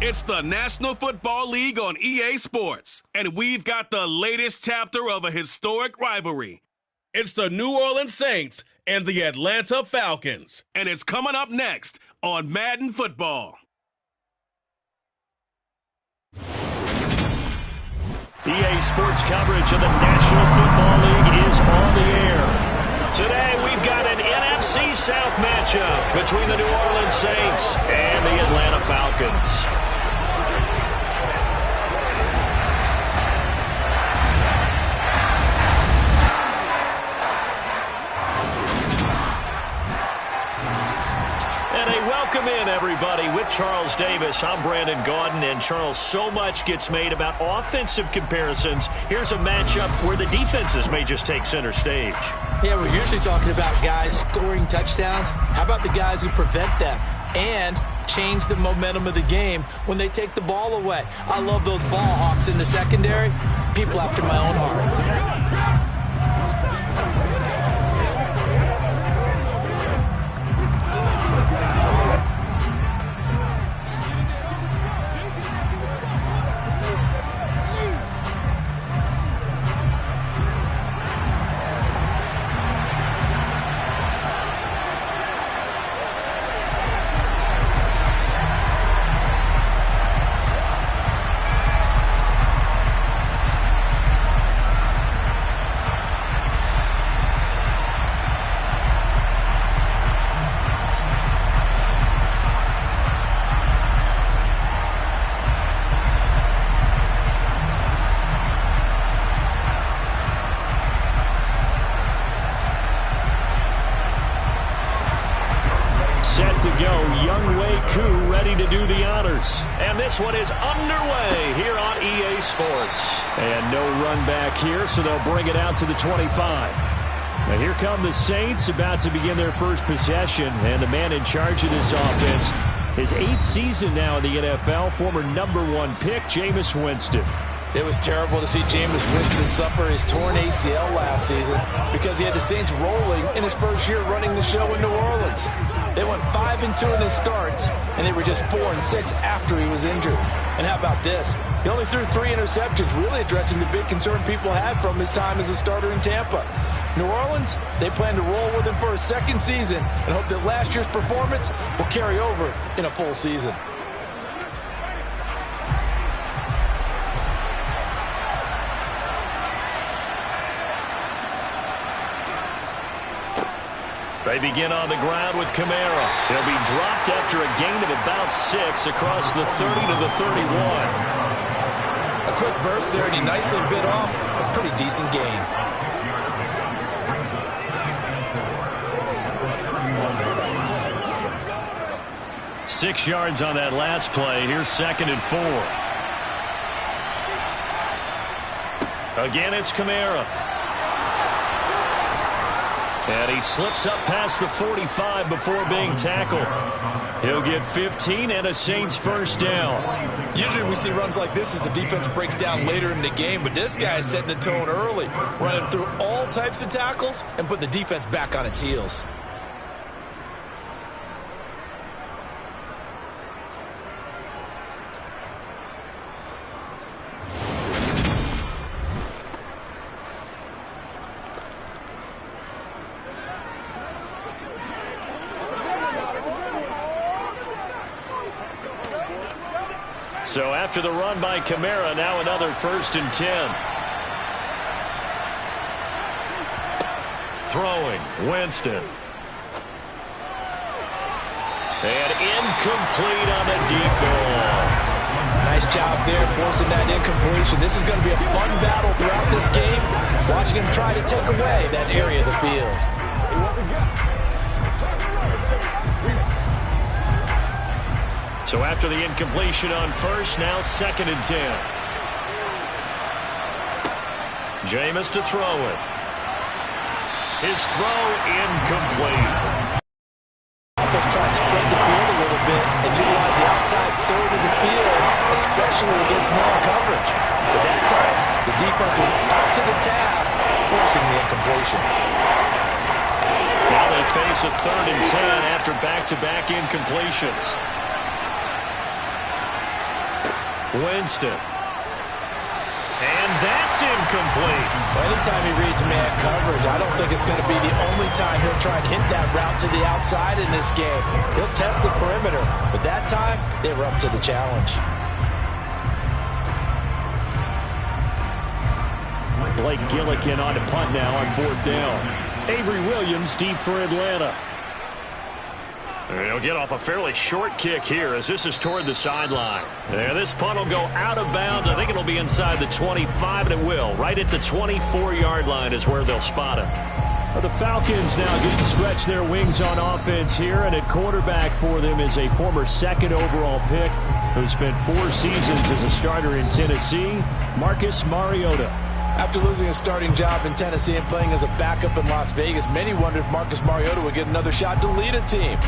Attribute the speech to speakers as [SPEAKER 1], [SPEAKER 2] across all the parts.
[SPEAKER 1] It's the National Football League on EA Sports, and we've got the latest chapter of a historic rivalry. It's the New Orleans Saints and the Atlanta Falcons, and it's coming up next on Madden Football.
[SPEAKER 2] EA Sports coverage of the National Football League is on the air. Today we've got an NFC South matchup between the New Orleans Saints and the Atlanta Falcons. Welcome in, everybody. With Charles Davis, I'm Brandon Gaudin, and Charles, so much gets made about offensive comparisons. Here's a matchup where the defenses may just take center stage.
[SPEAKER 3] Yeah, we're usually talking about guys scoring touchdowns. How about the guys who prevent them and change the momentum of the game when they take the ball away? I love those ball hawks in the secondary. People after my own heart.
[SPEAKER 2] Set to go, Young Wei Koo ready to do the honors. And this one is underway here on EA Sports. And no run back here, so they'll bring it out to the 25. Now here come the Saints about to begin their first possession. And the man in charge of this offense, his 8th season now in the NFL, former #1 pick, Jameis Winston.
[SPEAKER 3] It was terrible to see Jameis Winston suffer his torn ACL last season because he had the Saints rolling in his first year running the show in New Orleans. They went 5-2 in his starts, and they were just 4-6 after he was injured. And how about this? He only threw 3 interceptions, really addressing the big concern people had from his time as a starter in Tampa. New Orleans, they plan to roll with him for a second season and hope that last year's performance will carry over in a full season.
[SPEAKER 2] They begin on the ground with Kamara. He'll be dropped after a gain of about 6 across the 30 to the 31.
[SPEAKER 3] A quick burst there, and he nicely bit off a pretty decent gain.
[SPEAKER 2] Six yards on that last play. Here's 2nd and 4. Again, it's Kamara. And he slips up past the 45 before being tackled. He'll get 15 and a Saints first down.
[SPEAKER 3] Usually we see runs like this as the defense breaks down later in the game, but this guy is setting the tone early, running through all types of tackles and putting the defense back on its heels.
[SPEAKER 2] So after the run by Kamara, now another 1st and 10. Throwing, Winston. And incomplete on the deep ball.
[SPEAKER 3] Nice job there forcing that incompletion. This is going to be a fun battle throughout this game. Watching him try to take away that area of the field.
[SPEAKER 2] So after the incompletion on 1st, now 2nd and 10. Jameis to throw it. His throw incomplete.
[SPEAKER 3] Let's try and spread the field a little bit and utilize the outside third of the field, especially against man coverage. But that time, the defense was up to the task, forcing the incompletion.
[SPEAKER 2] Now they face a 3rd and 10 after back-to-back incompletions. Winston. And that's incomplete.
[SPEAKER 3] Well, anytime he reads man coverage, I don't think it's going to be the only time he'll try and hit that route to the outside in this game. He'll test the perimeter, but that time, they were up to the challenge.
[SPEAKER 2] Blake Gillikin on to punt now on 4th down. Avery Williams deep for Atlanta. He'll get off a fairly short kick here as this is toward the sideline. There, this punt will go out of bounds. I think it'll be inside the 25, and it will. Right at the 24-yard line is where they'll spot it. Well, the Falcons now get to stretch their wings on offense here, and at quarterback for them is a former 2nd overall pick who spent 4 seasons as a starter in Tennessee, Marcus Mariota.
[SPEAKER 3] After losing a starting job in Tennessee and playing as a backup in Las Vegas, many wondered if Marcus Mariota would get another shot to lead a team.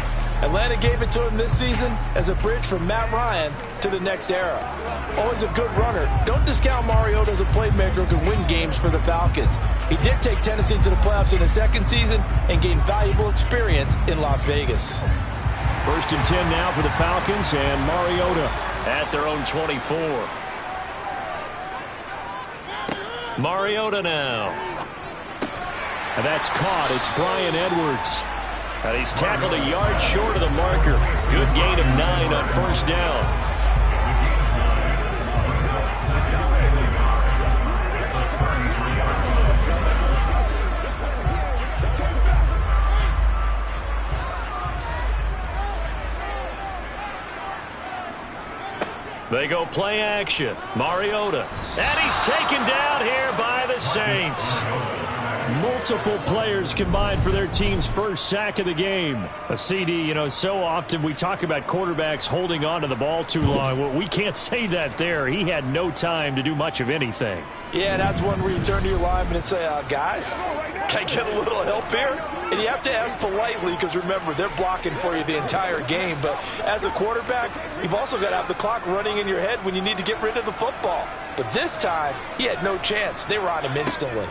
[SPEAKER 3] Atlanta gave it to him this season as a bridge from Matt Ryan to the next era. Always a good runner. Don't discount Mariota as a playmaker who can win games for the Falcons. He did take Tennessee to the playoffs in his 2nd season and gained valuable experience in Las Vegas.
[SPEAKER 2] 1st and 10 now for the Falcons, and Mariota at their own 24. Mariota now. And that's caught. It's Bryan Edwards. And he's tackled a yard short of the marker. Good gain of 9 on 1st down. They go play action. Mariota. And he's taken down here by the Saints. Multiple players combined for their team's first sack of the game. A CD, you know, so often we talk about quarterbacks holding on to the ball too long. Well, we can't say that there. He had no time to do much of anything.
[SPEAKER 3] Yeah, that's one where you turn to your lineman and say, guys, can I get a little help here? And you have to ask politely because, remember, they're blocking for you the entire game. But as a quarterback, you've also got to have the clock running in your head when you need to get rid of the football. But this time, he had no chance. They were on him instantly.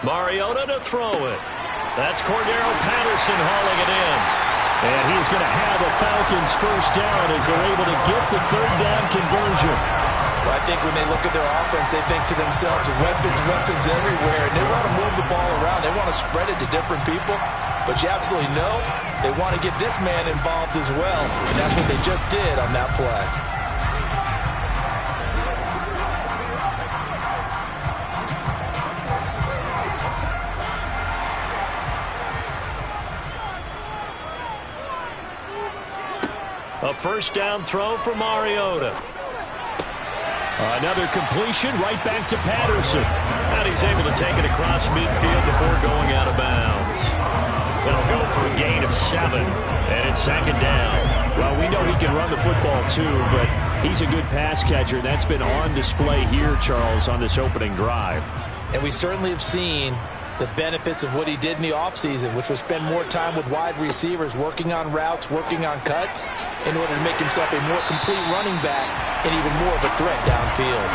[SPEAKER 2] Mariota to throw it. That's Cordero Patterson hauling it in. And he's going to have a Falcons first down as they're able to get the 3rd down conversion.
[SPEAKER 3] Well, I think when they look at their offense, they think to themselves, weapons everywhere. And they want to move the ball around. They want to spread it to different people. But you absolutely know they want to get this man involved as well. And that's what they just did on that play.
[SPEAKER 2] A first down throw for Mariota. Another completion right back to Patterson. And he's able to take it across midfield before going out of bounds. They'll go for a gain of 7. And it's 2nd down. Well, we know he can run the football too, but he's a good pass catcher. That's been on display here, Charles, on this opening drive.
[SPEAKER 3] And we certainly have seen the benefits of what he did in the offseason, which was spend more time with wide receivers, working on routes, working on cuts, in order to make himself a more complete running back and even more of a threat downfield.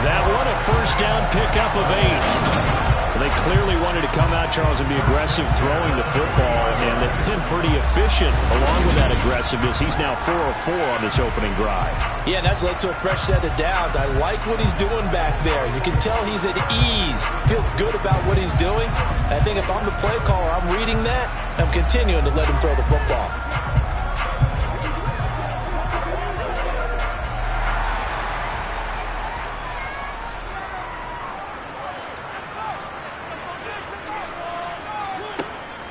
[SPEAKER 2] That one, a first down pickup of 8. They clearly wanted to come out, Charles, and be aggressive throwing the football, and they've been pretty efficient along with that aggressiveness. He's now 4 of 4 on this opening drive.
[SPEAKER 3] Yeah, and that's led to a fresh set of downs. I like what he's doing back there. You can tell he's at ease, feels good about what he's doing. And I think if I'm the play caller, I'm reading that, and I'm continuing to let him throw the football.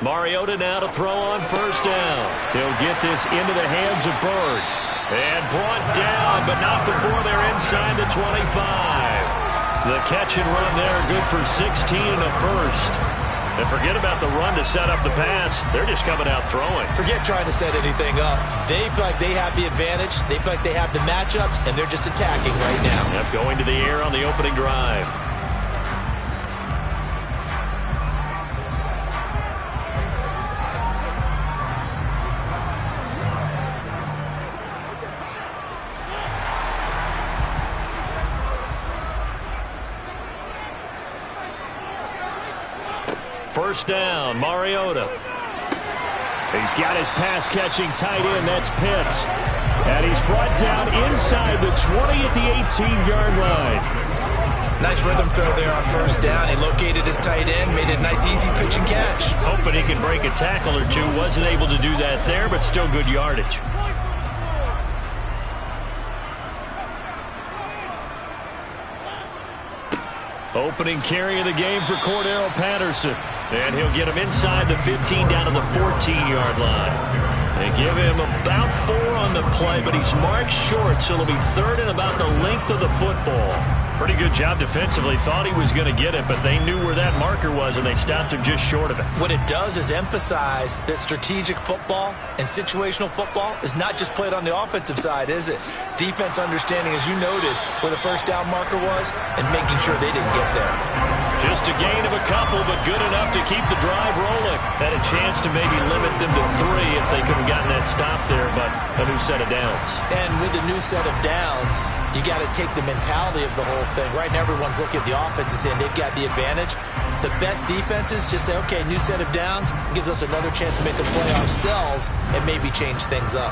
[SPEAKER 2] Mariota now to throw on first down. He'll get this into the hands of Bird. And brought down, but not before they're inside the 25. The catch and run there, good for 16 and a first. And forget about the run to set up the pass. They're just coming out throwing.
[SPEAKER 3] Forget trying to set anything up. They feel like they have the advantage. They feel like they have the matchups, and they're just attacking right now.
[SPEAKER 2] Yep, going to the air on the opening drive. First down, Mariota. He's got his pass-catching tight end. That's Pitts. And he's brought down inside the 20 at the 18-yard line.
[SPEAKER 3] Nice rhythm throw there on first down. He located his tight end, made it a nice, easy pitch and catch.
[SPEAKER 2] Hoping he can break a tackle or two. Wasn't able to do that there, but still good yardage. Opening carry of the game for Cordero Patterson. And he'll get him inside the 15 down to the 14-yard line. They give him about 4 on the play, but he's marked short, so it'll be third and about the length of the football. Pretty good job defensively. Thought he was going to get it, but they knew where that marker was, and they stopped him just short of it.
[SPEAKER 3] What it does is emphasize that strategic football and situational football is not just played on the offensive side, is it? Defense understanding, as you noted, where the first down marker was and making sure they didn't get there.
[SPEAKER 2] Just a gain of a couple, but good enough to keep the drive rolling. Had a chance to maybe limit them to 3 if they could have gotten that stop there, but a new set of downs.
[SPEAKER 3] And with a new set of downs, you got to take the mentality of the whole thing. Right now, everyone's looking at the offense and saying they've got the advantage. The best defenses just say, okay, new set of downs gives us another chance to make a play ourselves and maybe change things up.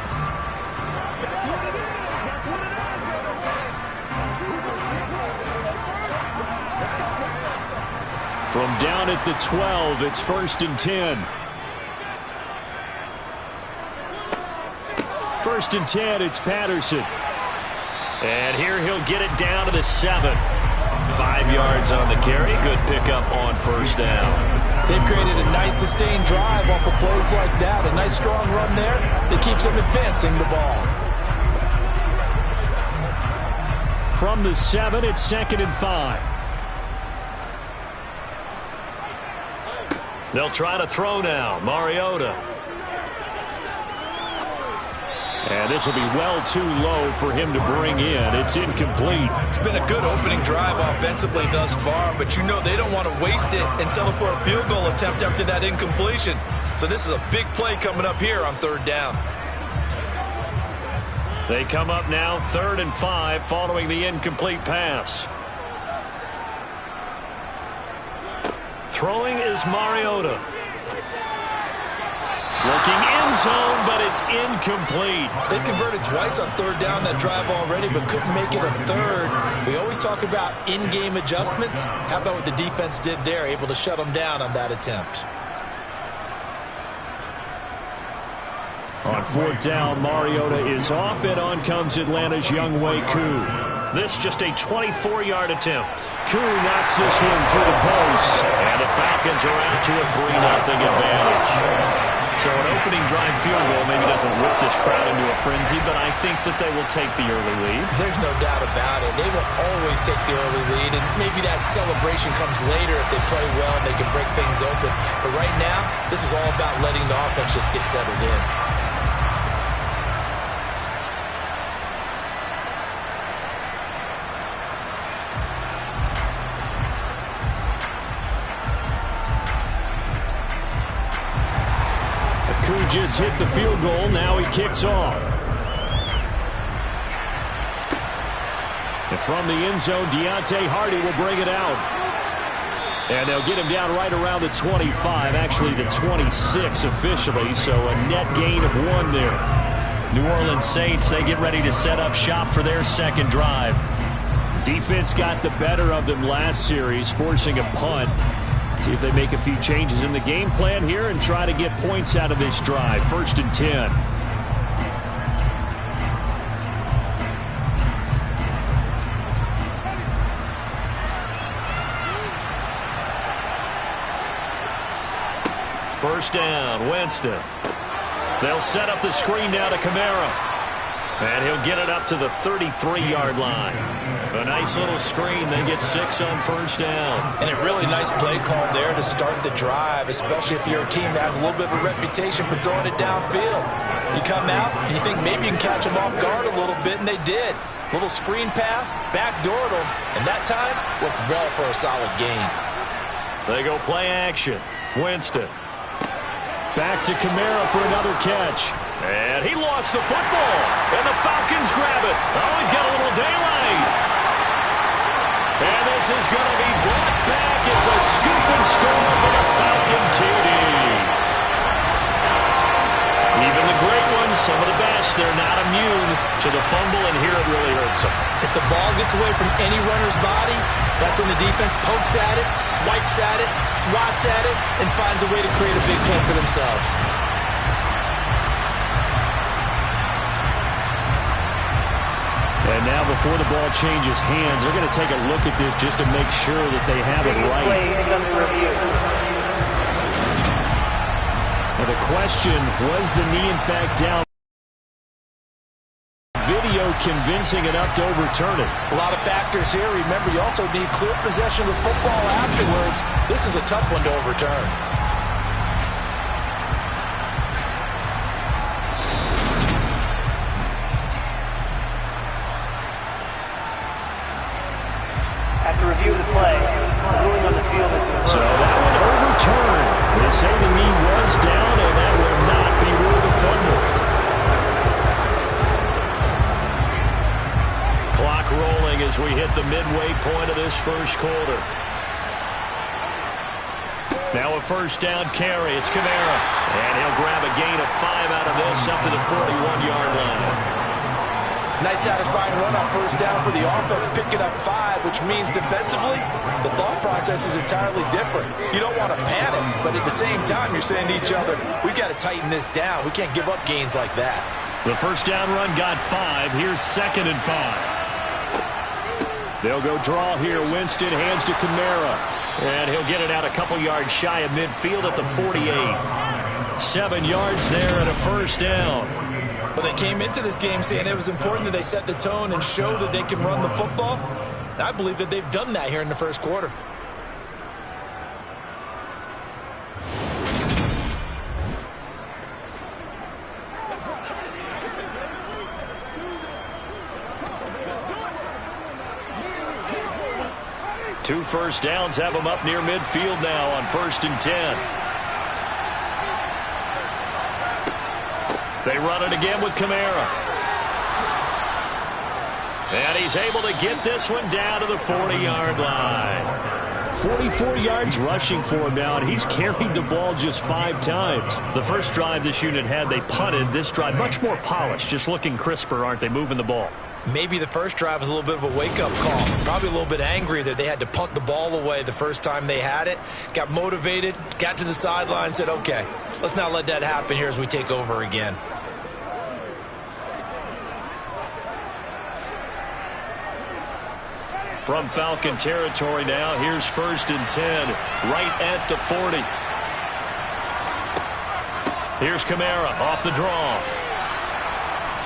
[SPEAKER 2] From down at the 12, it's 1st and 10. 1st and 10, it's Patterson. And here he'll get it down to the 7. 5 yards on the carry. Good pickup on first down.
[SPEAKER 3] They've created a nice sustained drive off of plays like that. A nice strong run there that keeps them advancing the ball.
[SPEAKER 2] From the 7, it's 2nd and 5. They'll try to throw now. Mariota. And this will be well too low for him to bring in. It's incomplete.
[SPEAKER 3] It's been a good opening drive offensively thus far, but you know they don't want to waste it and settle for a field goal attempt after that incompletion. So this is a big play coming up here on 3rd down.
[SPEAKER 2] They come up now 3rd and 5 following the incomplete pass. Throwing is Mariota. Looking end zone, but it's incomplete.
[SPEAKER 3] They converted twice on 3rd down that drive already, but couldn't make it a 3rd. We always talk about in-game adjustments. How about what the defense did there, able to shut them down on that attempt?
[SPEAKER 2] On 4th down, Mariota is off, and on comes Atlanta's Younghoe Koo. This just a 24-yard attempt. Koo knocks this one through the post, and the Falcons are out to a 3-0 advantage. So an opening drive field goal maybe doesn't whip this crowd into a frenzy, but I think that they will take the early lead.
[SPEAKER 3] There's no doubt about it. They will always take the early lead, and maybe that celebration comes later if they play well and they can break things open. But right now, this is all about letting the offense just get settled in.
[SPEAKER 2] Just hit the field goal. Now he kicks off. And from the end zone, Deontay Hardy will bring it out. And they'll get him down right around the 25, actually the 26 officially, so a net gain of 1 there. New Orleans Saints, they get ready to set up shop for their second drive. Defense got the better of them last series, forcing a punt. See if they make a few changes in the game plan here and try to get points out of this drive. 1st and 10. First down, Winston. They'll set up the screen now to Kamara. And he'll get it up to the 33-yard line. A nice little screen. They get 6 on first down.
[SPEAKER 3] And a really nice play call there to start the drive, especially if you're a team that has a little bit of a reputation for throwing it downfield. You come out and you think maybe you can catch them off guard a little bit, and they did. Little screen pass, backdoored them, and that time worked well for a solid gain.
[SPEAKER 2] They go play action. Winston. Back to Kamara for another catch. And he lost the football. And the Falcons grab it. Oh, he's got a little daylight. And this is going to be brought back. It's a scoop and score for the Falcon TD. Even the great ones, some of the best, they're not immune to the fumble, and here it really hurts them.
[SPEAKER 3] If the ball gets away from any runner's body, that's when the defense pokes at it, swipes at it, swats at it, and finds a way to create a big play for themselves.
[SPEAKER 2] And now before the ball changes hands, they're going to take a look at this just to make sure that they have it right. Now the question, was the knee in fact down? Video convincing enough to overturn it.
[SPEAKER 3] A lot of factors here. Remember, you also need clear possession of the football afterwards. This is a tough one to overturn.
[SPEAKER 4] After review of the play, ruling on the field is
[SPEAKER 2] so that one overturned. They say the knee was down, and that will not be ruled a fumble. Clock rolling as we hit the midway point of this first quarter. Now a first down carry. It's Kamara. And he'll grab a gain of 5 out of this up to the 41-yard line.
[SPEAKER 3] Nice satisfying run on first down for the offense, picking up 5, which means defensively, the thought process is entirely different. You don't want to panic, but at the same time, you're saying to each other, we got to tighten this down. We can't give up gains like that.
[SPEAKER 2] The first down run got 5. Here's 2nd and 5. They'll go draw here. Winston hands to Kamara. And he'll get it out a couple yards shy of midfield at the 48. 7 yards there and a first down.
[SPEAKER 3] Well, they came into this game saying it was important that they set the tone and show that they can run the football. And I believe that they've done that here in the first quarter.
[SPEAKER 2] Two first downs have them up near midfield now on 1st and 10. They run it again with Kamara. And he's able to get this one down to the 40-yard line. 44 yards rushing for him now, and he's carried the ball just 5 times. The first drive this unit had, they punted. This drive, much more polished, just looking crisper, aren't they, moving the ball?
[SPEAKER 3] Maybe the first drive was a little bit of a wake-up call. Probably a little bit angry that they had to punt the ball away the first time they had it. Got motivated, got to the sideline, said, okay, let's not let that happen here as we take over again.
[SPEAKER 2] From Falcon territory now, here's 1st and 10, right at the 40. Here's Kamara off the draw.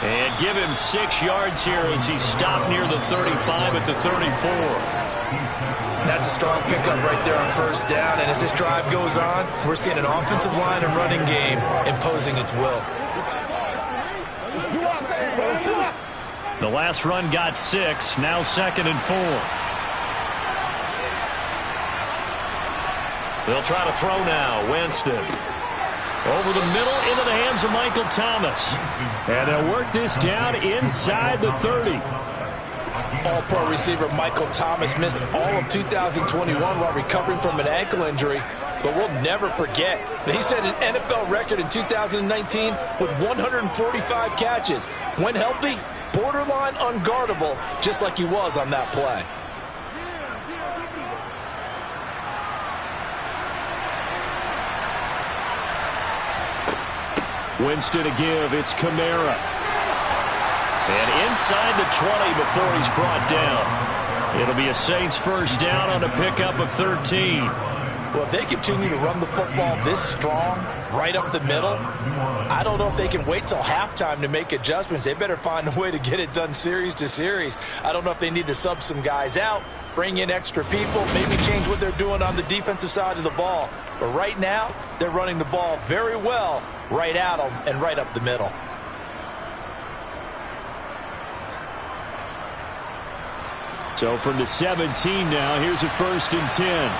[SPEAKER 2] And give him 6 yards here as he's stopped near the 35 at the 34.
[SPEAKER 3] That's a strong pickup right there on first down. And as this drive goes on, we're seeing an offensive line and running game imposing its will.
[SPEAKER 2] The last run got 6, now 2nd and 4. They'll try to throw now. Winston. Over the middle into the hands of Michael Thomas. And they'll work this down inside the 30.
[SPEAKER 3] All-pro receiver Michael Thomas missed all of 2021 while recovering from an ankle injury. But we'll never forget that he set an NFL record in 2019 with 145 catches. When healthy, borderline unguardable, just like he was on that play.
[SPEAKER 2] Winston to give. It's Kamara. And inside the 20 before he's brought down. It'll be a Saints first down on a pickup of 13.
[SPEAKER 3] Well, if they continue to run the football this strong, right up the middle, I don't know if they can wait till halftime to make adjustments. They better find a way to get it done series to series. I don't know if they need to sub some guys out, bring in extra people, maybe change what they're doing on the defensive side of the ball. But right now, they're running the ball very well right at them and right up the middle.
[SPEAKER 2] So from the 17 now, here's a 1st and 10.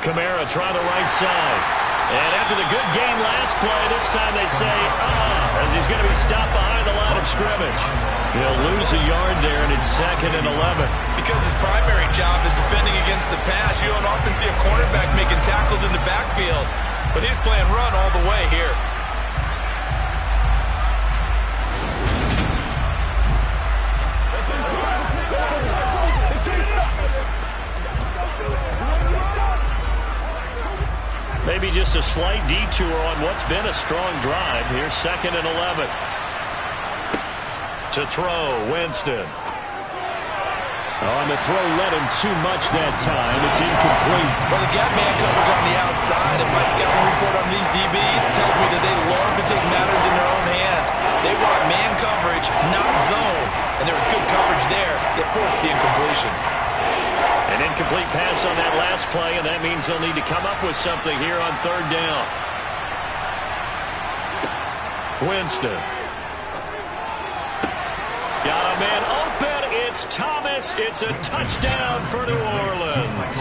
[SPEAKER 2] Kamara trying the right side. And after the good game last play, this time they say, as he He's going to be stopped behind the line of scrimmage. He'll lose a yard there, and it's 2nd and 11.
[SPEAKER 3] Because his primary job is defending against the pass. You don't often see a cornerback making tackles in the backfield. But he's playing run all the way here.
[SPEAKER 2] Maybe just a slight detour on what's been a strong drive. Here's 2nd and 11. To throw, Winston. On the throw, led him too much that time. It's incomplete.
[SPEAKER 3] Well, the gap man coverage on the outside, and my scouting report on these DBs tells me that they love to take matters in their own hands. They want man coverage, not zone. And there was good coverage there that forced the incompletion.
[SPEAKER 2] An incomplete pass on that last play, and that means they'll need to come up with something here on 3rd down. Winston. Got a man open. It's Thomas. It's a touchdown for New Orleans.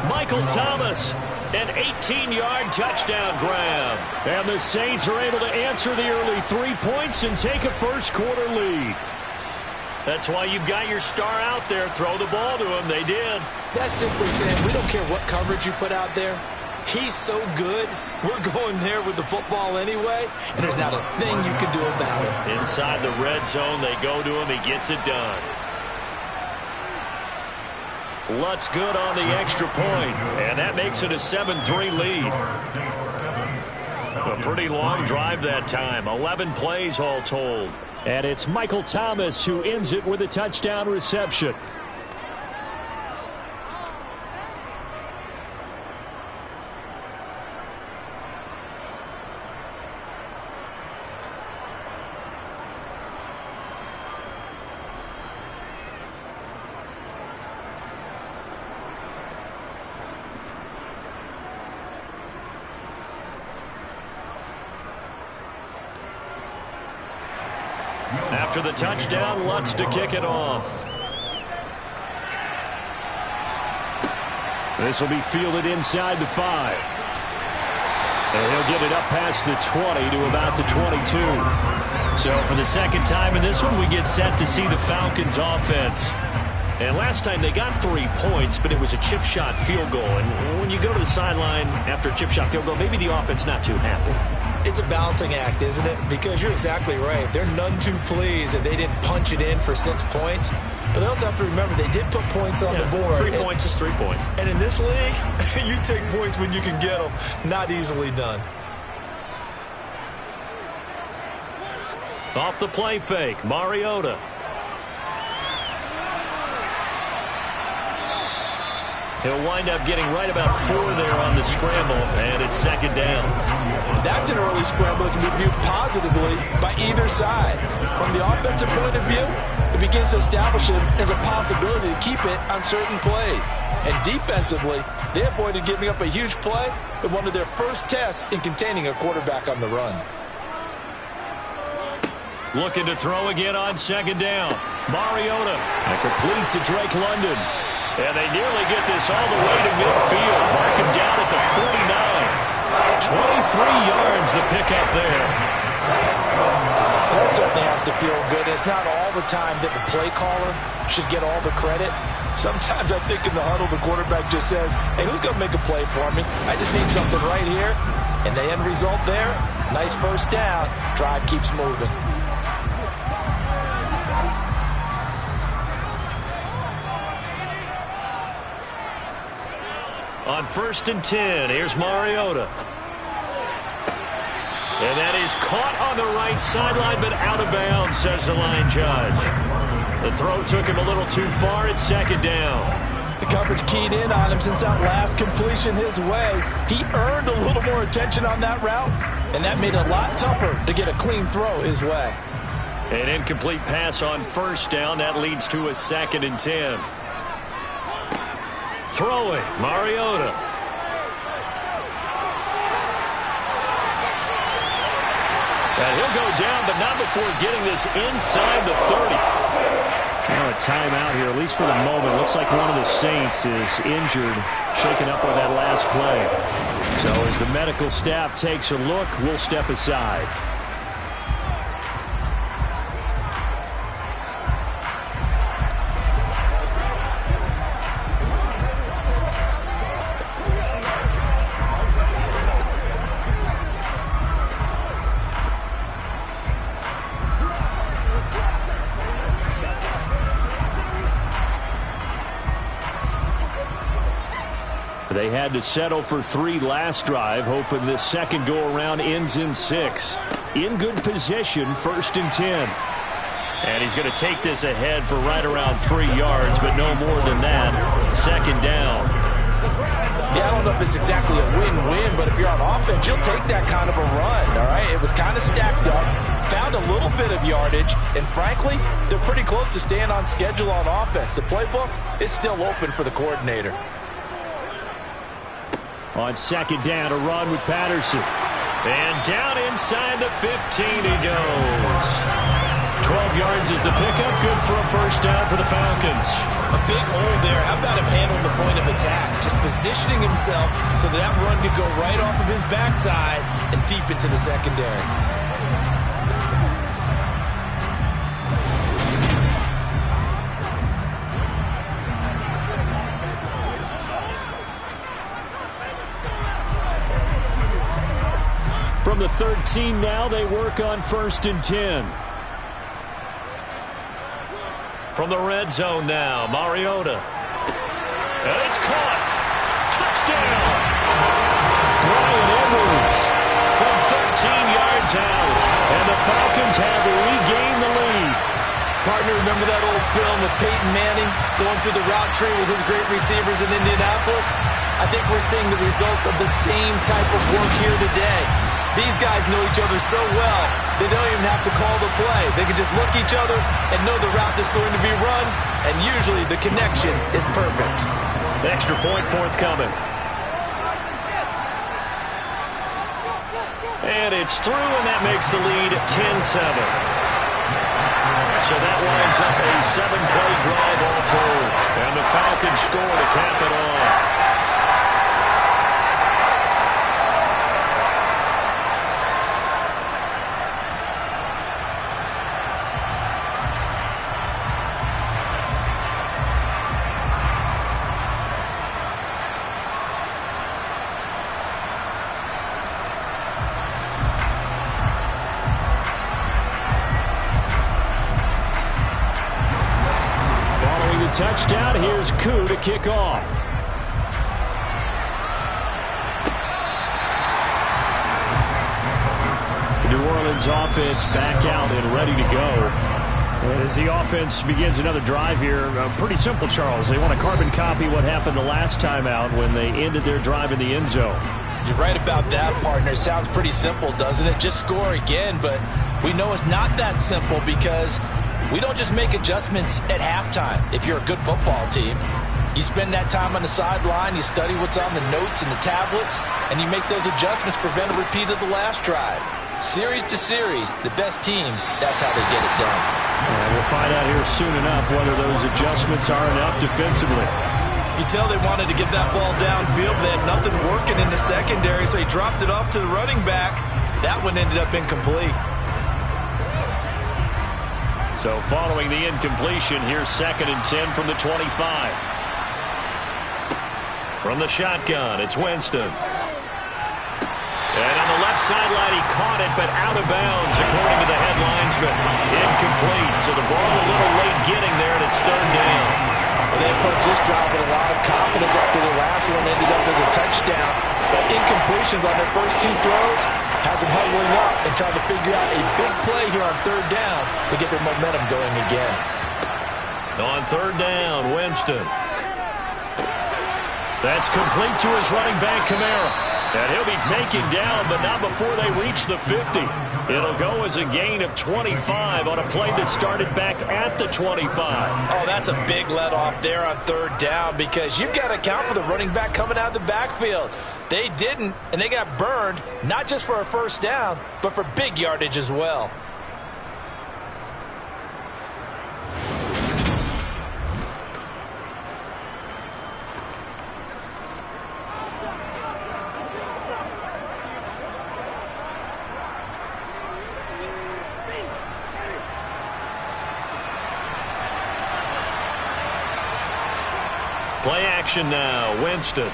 [SPEAKER 2] Michael Thomas, an 18-yard touchdown grab. And the Saints are able to answer the early 3 points and take a first-quarter lead. That's why you've got your star out there. Throw the ball to him. They did.
[SPEAKER 3] That's simply saying we don't care what coverage you put out there. He's so good, we're going there with the football anyway, and there's not a thing you can do about it.
[SPEAKER 2] Inside the red zone, they go to him. He gets it done. Lutz good on the extra point, and that makes it a 7-3 lead. A pretty long drive that time. 11 plays all told. And it's Michael Thomas who ends it with a touchdown reception. After the touchdown, Lutz to kick it off. This will be fielded inside the 5. And he'll get it up past the 20 to about the 22. So for the second time in this one, we get set to see the Falcons offense. And last time they got 3 points, but it was a chip shot field goal. And when you go to the sideline after a chip shot field goal, maybe the offense not too happy.
[SPEAKER 3] It's a balancing act, isn't it? Because you're exactly right. They're none too pleased that they didn't punch it in for 6 points. But they also have to remember they did put points on the board.
[SPEAKER 2] 3 points is 3 points.
[SPEAKER 3] And in this league, you take points when you can get them. Not easily done.
[SPEAKER 2] Off the play fake, Mariota. He'll wind up getting right about 4 there on the scramble, and it's 2nd down.
[SPEAKER 5] That's an early scramble that can be viewed positively by either side. From the offensive point of view, it begins to establish it as a possibility to keep it on certain plays. And defensively, they avoided giving up a huge play with one of their first tests in containing a quarterback on the run.
[SPEAKER 2] Looking to throw again on 2nd down. Mariota. A complete to Drake London. And they nearly get this all the way to midfield. Mark him down at the 49. 23 yards the pickup there.
[SPEAKER 5] That certainly has to feel good. It's not all the time that the play caller should get all the credit. Sometimes I think in the huddle the quarterback just says, hey, who's going to make a play for me? I just need something right here. And the end result there, nice first down. Drive keeps moving.
[SPEAKER 2] On 1st and 10, here's Mariota. And that is caught on the right sideline, but out of bounds, says the line judge. The throw took him a little too far. It's 2nd down.
[SPEAKER 5] The coverage keyed in on him since that last completion his way. He earned a little more attention on that route, and that made it a lot tougher to get a clean throw his way.
[SPEAKER 2] An incomplete pass on 1st down. That leads to a 2nd and 10. Throwing, Mariota. And he'll go down, but not before getting this inside the 30.
[SPEAKER 6] Now a timeout here, at least for the moment. Looks like one of the Saints is injured, shaken up on that last play. So as the medical staff takes a look, we'll step aside.
[SPEAKER 2] They had to settle for 3 last drive, hoping this second go-around ends in 6. In good position, 1st and 10. And he's going to take this ahead for right around 3 yards, but no more than that. 2nd down.
[SPEAKER 5] Yeah, I don't know if it's exactly a win-win, but if you're on offense, you'll take that kind of a run, all right? It was kind of stacked up, found a little bit of yardage, and frankly, they're pretty close to staying on schedule on offense. The playbook is still open for the coordinator.
[SPEAKER 2] On 2nd down, a run with Patterson. And down inside the 15 he goes. 12 yards is the pickup. Good for a 1st down for the Falcons.
[SPEAKER 3] A big hole there. How about him handling the point of attack? Just positioning himself so that run could go right off of his backside and deep into the secondary.
[SPEAKER 2] From the 13 now, they work on 1st and 10. From the red zone now, Mariota. And it's caught. Touchdown! Brian Edwards from 13 yards out. And the Falcons have regained the lead.
[SPEAKER 3] Partner, remember that old film with Peyton Manning going through the route tree with his great receivers in Indianapolis? I think we're seeing the results of the same type of work here today. These guys know each other so well, they don't even have to call the play. They can just look each other and know the route that's going to be run, and usually the connection is perfect.
[SPEAKER 2] Extra point forthcoming. And it's through, and that makes the lead 10-7. So that winds up a 7-play drive all told. And the Falcons score to cap it off. Touchdown. Here's Koo to kick off. The New Orleans offense back out and ready to go. And as the offense begins another drive here, pretty simple, Charles. They want to carbon copy what happened the last time out when they ended their drive in the end zone.
[SPEAKER 5] You're right about that, partner. Sounds pretty simple, doesn't it? Just score again, but we know it's not that simple because we don't just make adjustments at halftime. If you're a good football team, you spend that time on the sideline, you study what's on the notes and the tablets, and you make those adjustments, prevent a repeat of the last drive. Series to series, the best teams, that's how they get it done.
[SPEAKER 2] And we'll find out here soon enough whether those adjustments are enough defensively.
[SPEAKER 3] You tell they wanted to get that ball downfield, but they had nothing working in the secondary, so he dropped it off to the running back. That one ended up incomplete.
[SPEAKER 2] So following the incompletion, here's 2nd and 10 from the 25. From the shotgun, it's Winston. And on the left sideline, he caught it, but out of bounds, according to the head linesman. Incomplete, so the ball a little late getting there, and it's 3rd down.
[SPEAKER 5] Well, they approached this drive with a lot of confidence after the last one ended up as a touchdown. But incompletions on their first 2 throws has them huddling up and trying to figure out a big play here on 3rd down to get their momentum going again.
[SPEAKER 2] On 3rd down, Winston. That's complete to his running back, Kamara. And he'll be taken down, but not before they reach the 50. It'll go as a gain of 25 on a play that started back at the 25.
[SPEAKER 3] Oh, that's a big let off there on 3rd down because you've got to account for the running back coming out of the backfield. They didn't, and they got burned, not just for a 1st down, but for big yardage as well.
[SPEAKER 2] Play action now, Winston.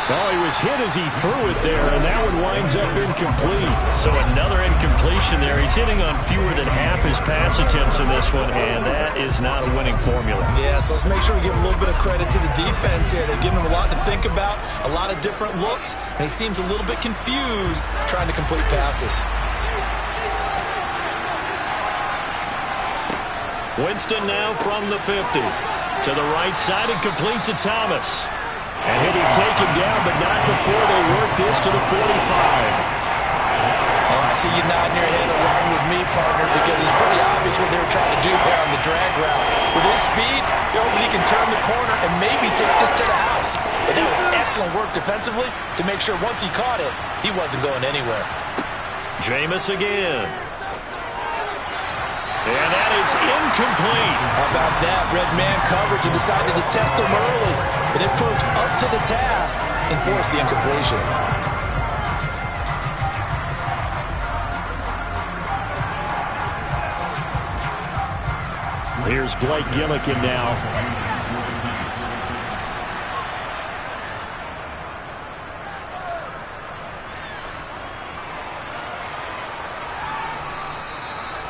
[SPEAKER 2] Oh, he was hit as he threw it there, and that one winds up incomplete. So another incompletion there. He's hitting on fewer than half his pass attempts in this one, and that is not a winning formula.
[SPEAKER 5] Yeah, so let's make sure we give a little bit of credit to the defense here. They're giving him a lot to think about, a lot of different looks, and he seems a little bit confused trying to complete passes.
[SPEAKER 2] Winston now from the 50. To the right side and complete to Thomas. And he'll be taken down, but not before they work this to the 45.
[SPEAKER 5] Oh, I see you nodding your head along with me, partner, because it's pretty obvious what they were trying to do there on the drag route. With his speed, you're hoping he can turn the corner and maybe take this to the house. But that was excellent work defensively to make sure once he caught it, he wasn't going anywhere.
[SPEAKER 2] Jameis again. And that is incomplete.
[SPEAKER 5] How about that? Red man coverage and decided to test him early. But it proved up to the task and forced the incompletion.
[SPEAKER 2] Here's Blake Gillikin now.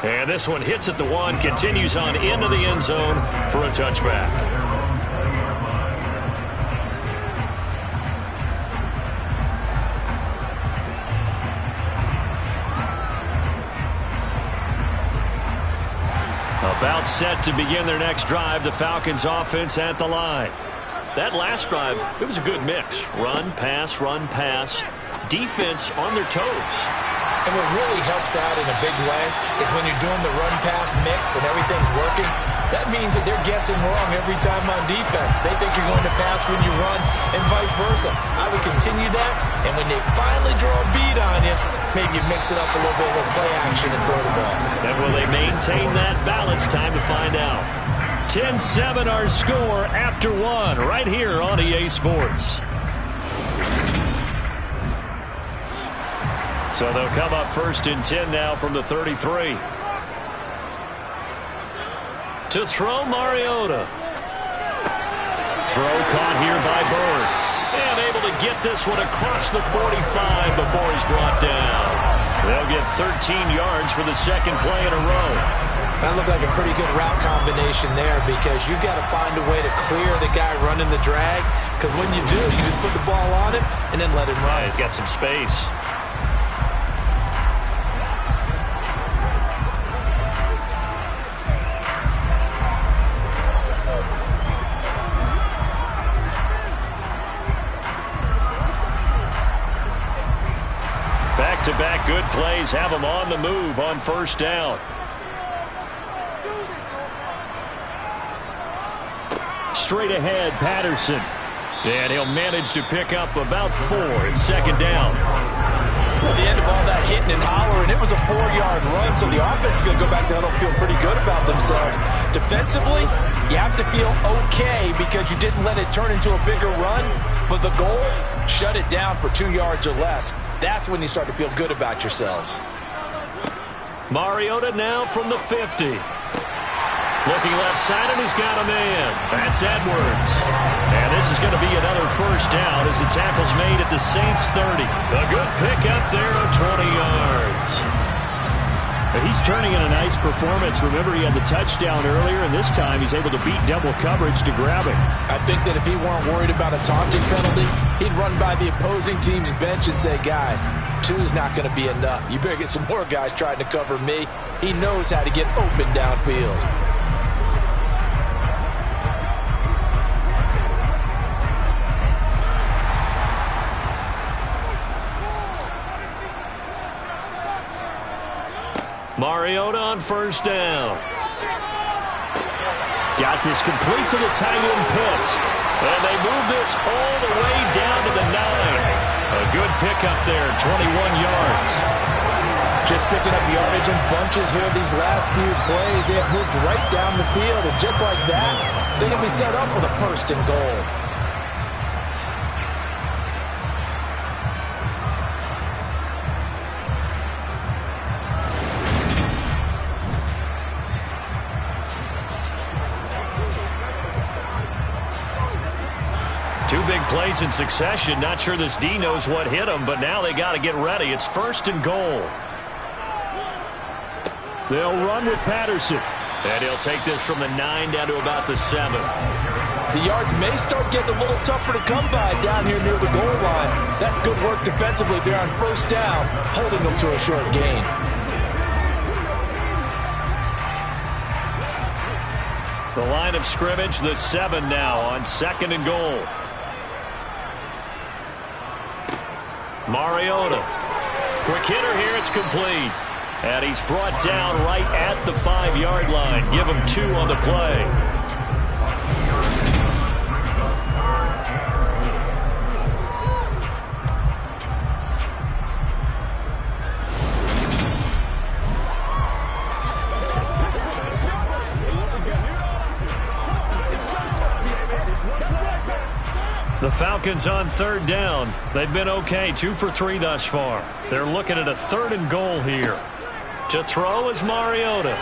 [SPEAKER 2] And this one hits at the 1, continues on into the end zone for a touchback. About set to begin their next drive, the Falcons offense at the line. That last drive, it was a good mix. Run, pass, defense on their toes.
[SPEAKER 5] And what really helps out in a big way is when you're doing the run-pass mix and everything's working, that means that they're guessing wrong every time on defense. They think you're going to pass when you run and vice versa. I would continue that, and when they finally draw a beat on you, maybe you mix it up a little bit with play action and throw the ball.
[SPEAKER 2] And will they maintain that balance? Time to find out. 10-7 our score after 1 right here on EA Sports. So they'll come up 1st and 10 now from the 33. To throw Mariota. Throw caught here by Bird. And able to get this one across the 45 before he's brought down. They'll get 13 yards for the second play in a row.
[SPEAKER 5] That looked like a pretty good route combination there because you've got to find a way to clear the guy running the drag. Because when you do, you just put the ball on him and then let him run.
[SPEAKER 2] Yeah, he's got some space. Back-to-back good plays have them on the move on 1st down. Straight ahead, Patterson. And he'll manage to pick up about 4 at 2nd down.
[SPEAKER 5] At the end of all that hitting and hollering, it was a 4-yard run, so the offense is going to go back there and feel pretty good about themselves. Defensively, you have to feel okay because you didn't let it turn into a bigger run, but the goal, shut it down for 2 yards or less. That's when you start to feel good about yourselves.
[SPEAKER 2] Mariota now from the 50. Looking left side, and he's got a man. That's Edwards. And this is going to be another 1st down as the tackle's made at the Saints 30. A good pickup there of 20 yards. He's turning in a nice performance. Remember, he had the touchdown earlier, and this time he's able to beat double coverage to grab it.
[SPEAKER 5] I think that if he weren't worried about a taunting penalty, he'd run by the opposing team's bench and say, guys, 2's not going to be enough. You better get some more guys trying to cover me. He knows how to get open downfield.
[SPEAKER 2] Mariota on 1st down. Got this complete to the tight end Pitts. And they move this all the way down to the 9. A good pickup there, 21 yards.
[SPEAKER 5] Just picking up yardage in bunches here these last few plays. They have moved right down the field, and just like that, they're going to be set up for the 1st and goal.
[SPEAKER 2] plays in succession. Not sure this D knows what hit him, but now they got to get ready. It's 1st and goal. They'll run with Patterson. And he'll take this from the 9 down to about the 7.
[SPEAKER 5] The yards may start getting a little tougher to come by down here near the goal line. That's good work defensively there on 1st down, holding them to a short gain.
[SPEAKER 2] The line of scrimmage, the 7 now on 2nd and goal. Mariota. Quick hitter here, it's complete. And he's brought down right at the 5-yard line. Give him 2 on the play. The Falcons on 3rd down. They've been okay, 2 for 3 thus far. They're looking at a 3rd and goal here. To throw is Mariota.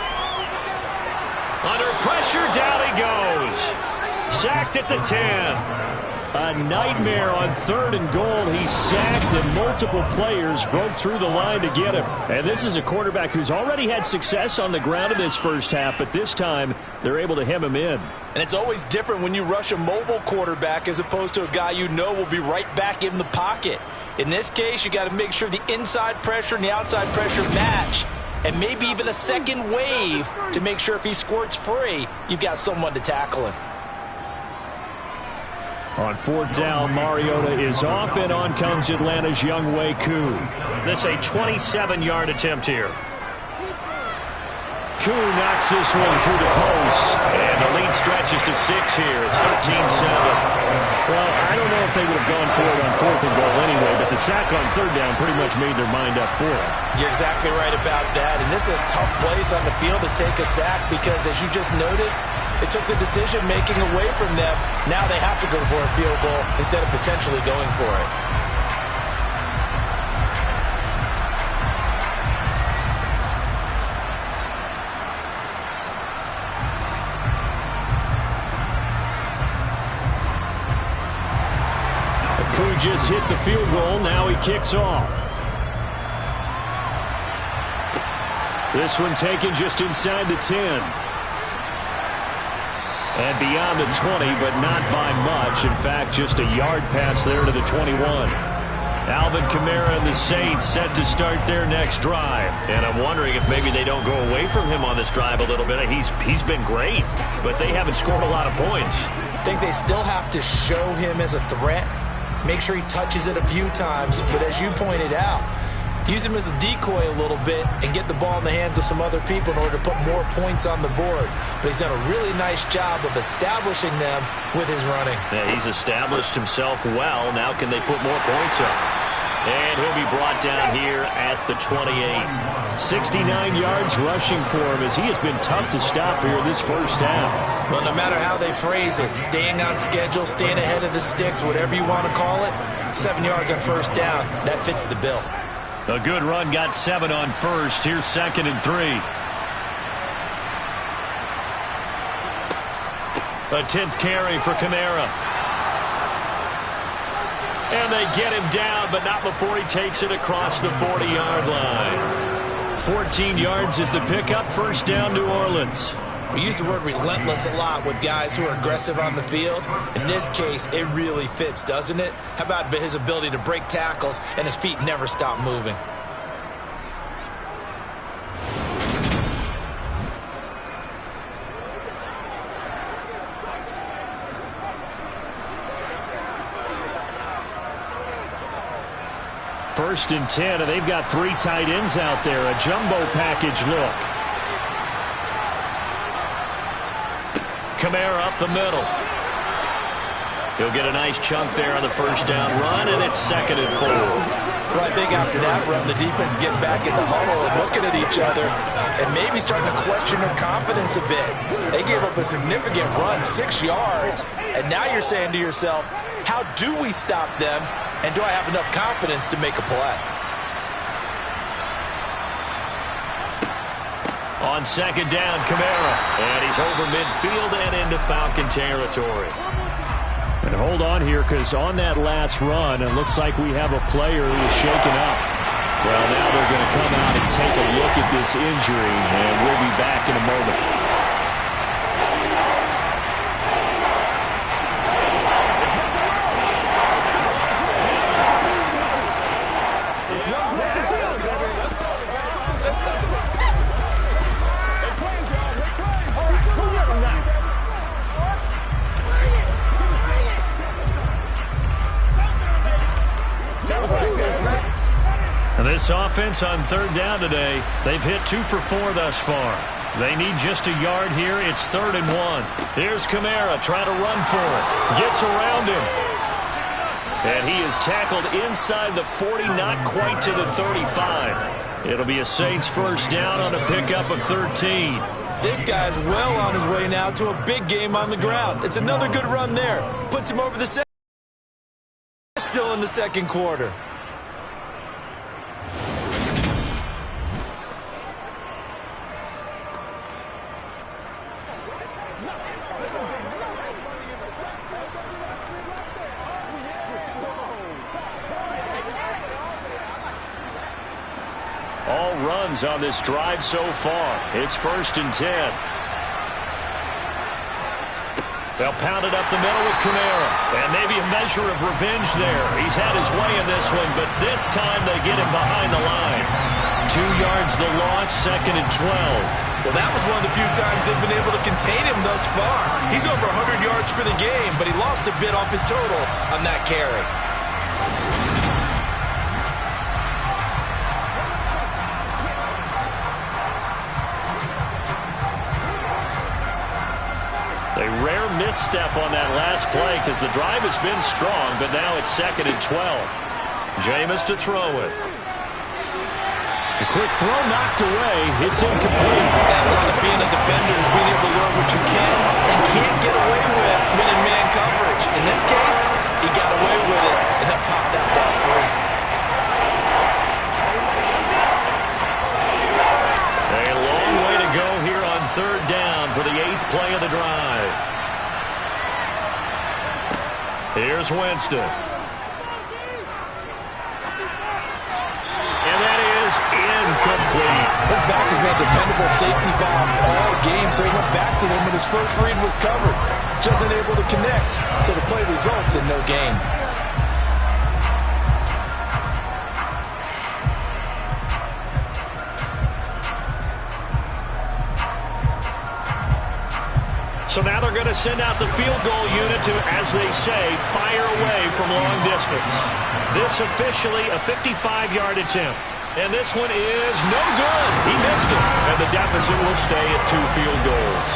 [SPEAKER 2] Under pressure, down he goes. Sacked at the 10. A nightmare on 3rd and goal. He's sacked, and multiple players broke through the line to get him. And this is a quarterback who's already had success on the ground in this first half, but this time they're able to hem him in.
[SPEAKER 5] And it's always different when you rush a mobile quarterback as opposed to a guy you know will be right back in the pocket. In this case, you got to make sure the inside pressure and the outside pressure match, and maybe even a second wave to make sure if he squirts free, you've got someone to tackle him.
[SPEAKER 2] On 4th down, Mariota is off, and on comes Atlanta's Younghoe Koo. This a 27-yard attempt here. Koo knocks this one through the post, and the lead stretches to 6 here. It's 13-7. Well, I don't know if they would have gone for it on 4th and goal anyway, but the sack on 3rd down pretty much made their mind up for it.
[SPEAKER 5] You're exactly right about that, and this is a tough place on the field to take a sack because, as you just noted, it took the decision-making away from them. Now they have to go for a field goal instead of potentially going for it.
[SPEAKER 2] Koo just hit the field goal. Now he kicks off. This one taken just inside the 10. And beyond the 20, but not by much. In fact, just a yard pass there to the 21. Alvin Kamara and the Saints set to start their next drive. And I'm wondering if maybe they don't go away from him on this drive a little bit. He's been great, but they haven't scored a lot of points.
[SPEAKER 5] I think they still have to show him as a threat. Make sure he touches it a few times. But as you pointed out, use him as a decoy a little bit and get the ball in the hands of some other people in order to put more points on the board. But he's done a really nice job of establishing them with his running.
[SPEAKER 2] Yeah, he's established himself well. Now can they put more points up? And he'll be brought down here at the 28. 69 yards rushing for him as he has been tough to stop here this first half.
[SPEAKER 5] Well, no matter how they phrase it, staying on schedule, staying ahead of the sticks, whatever you want to call it, 7 yards on 1st down, that fits the bill.
[SPEAKER 2] A good run got 7 on 1st. Here's 2nd and 3. A 10th carry for Kamara. And they get him down, but not before he takes it across the 40-yard line. 14 yards is the pickup. 1st down, New Orleans.
[SPEAKER 5] We use the word relentless a lot with guys who are aggressive on the field. In this case, it really fits, doesn't it? How about his ability to break tackles and his feet never stop moving?
[SPEAKER 2] First and 10, and they've got 3 tight ends out there. A jumbo package look. Kamara up the middle. He'll get a nice chunk there on the 1st down run, and it's 2nd and 4.
[SPEAKER 5] Well, I think after that run, the defense getting back in the huddle and looking at each other and maybe starting to question their confidence a bit. They gave up a significant run, 6 yards, and now you're saying to yourself, how do we stop them, and do I have enough confidence to make a play?
[SPEAKER 2] On 2nd down, Kamara. And he's over midfield and into Falcon territory. And hold on here, because on that last run, it looks like we have a player who is shaken up. Well, now they're going to come out and take a look at this injury, and we'll be back in a moment. This offense on third down today, they've hit 2 for 4 thus far. They need just a yard here. It's 3rd and 1. Here's Kamara trying to run for it. Gets around him. And he is tackled inside the 40, not quite to the 35. It'll be a Saints first down on a pickup of 13.
[SPEAKER 5] This guy's well on his way now to a big game on the ground. It's another good run there. Puts him over the second. Still in the second quarter.
[SPEAKER 2] All runs on this drive so far. It's 1st and 10. They'll pound it up the middle with Kamara. And maybe a measure of revenge there. He's had his way in this one, but this time they get him behind the line. 2 yards the loss, 2nd and 12.
[SPEAKER 5] Well, that was one of the few times they've been able to contain him thus far. He's over 100 yards for the game, but he lost a bit off his total on that carry.
[SPEAKER 2] A rare misstep on that last play because the drive has been strong, but now it's 2nd and 12. Jameis to throw it. A quick throw knocked away. It's incomplete.
[SPEAKER 5] That part of being a defender is being able to learn what you can and can't get away with when in man coverage. In this case, he got away with it and helped pop that ball free.
[SPEAKER 2] A long way to go here on 3rd down for the 8th play of the drive. Here's Winston. And that is incomplete.
[SPEAKER 5] His back has been a dependable safety valve all game, so he went back to him when his first read was covered. Just unable to connect, so the play results in no gain.
[SPEAKER 2] So now they're going to send out the field goal unit to, as they say, fire away from long distance. This officially a 55-yard attempt. And this one is no good. He missed it. And the deficit will stay at 2 field goals.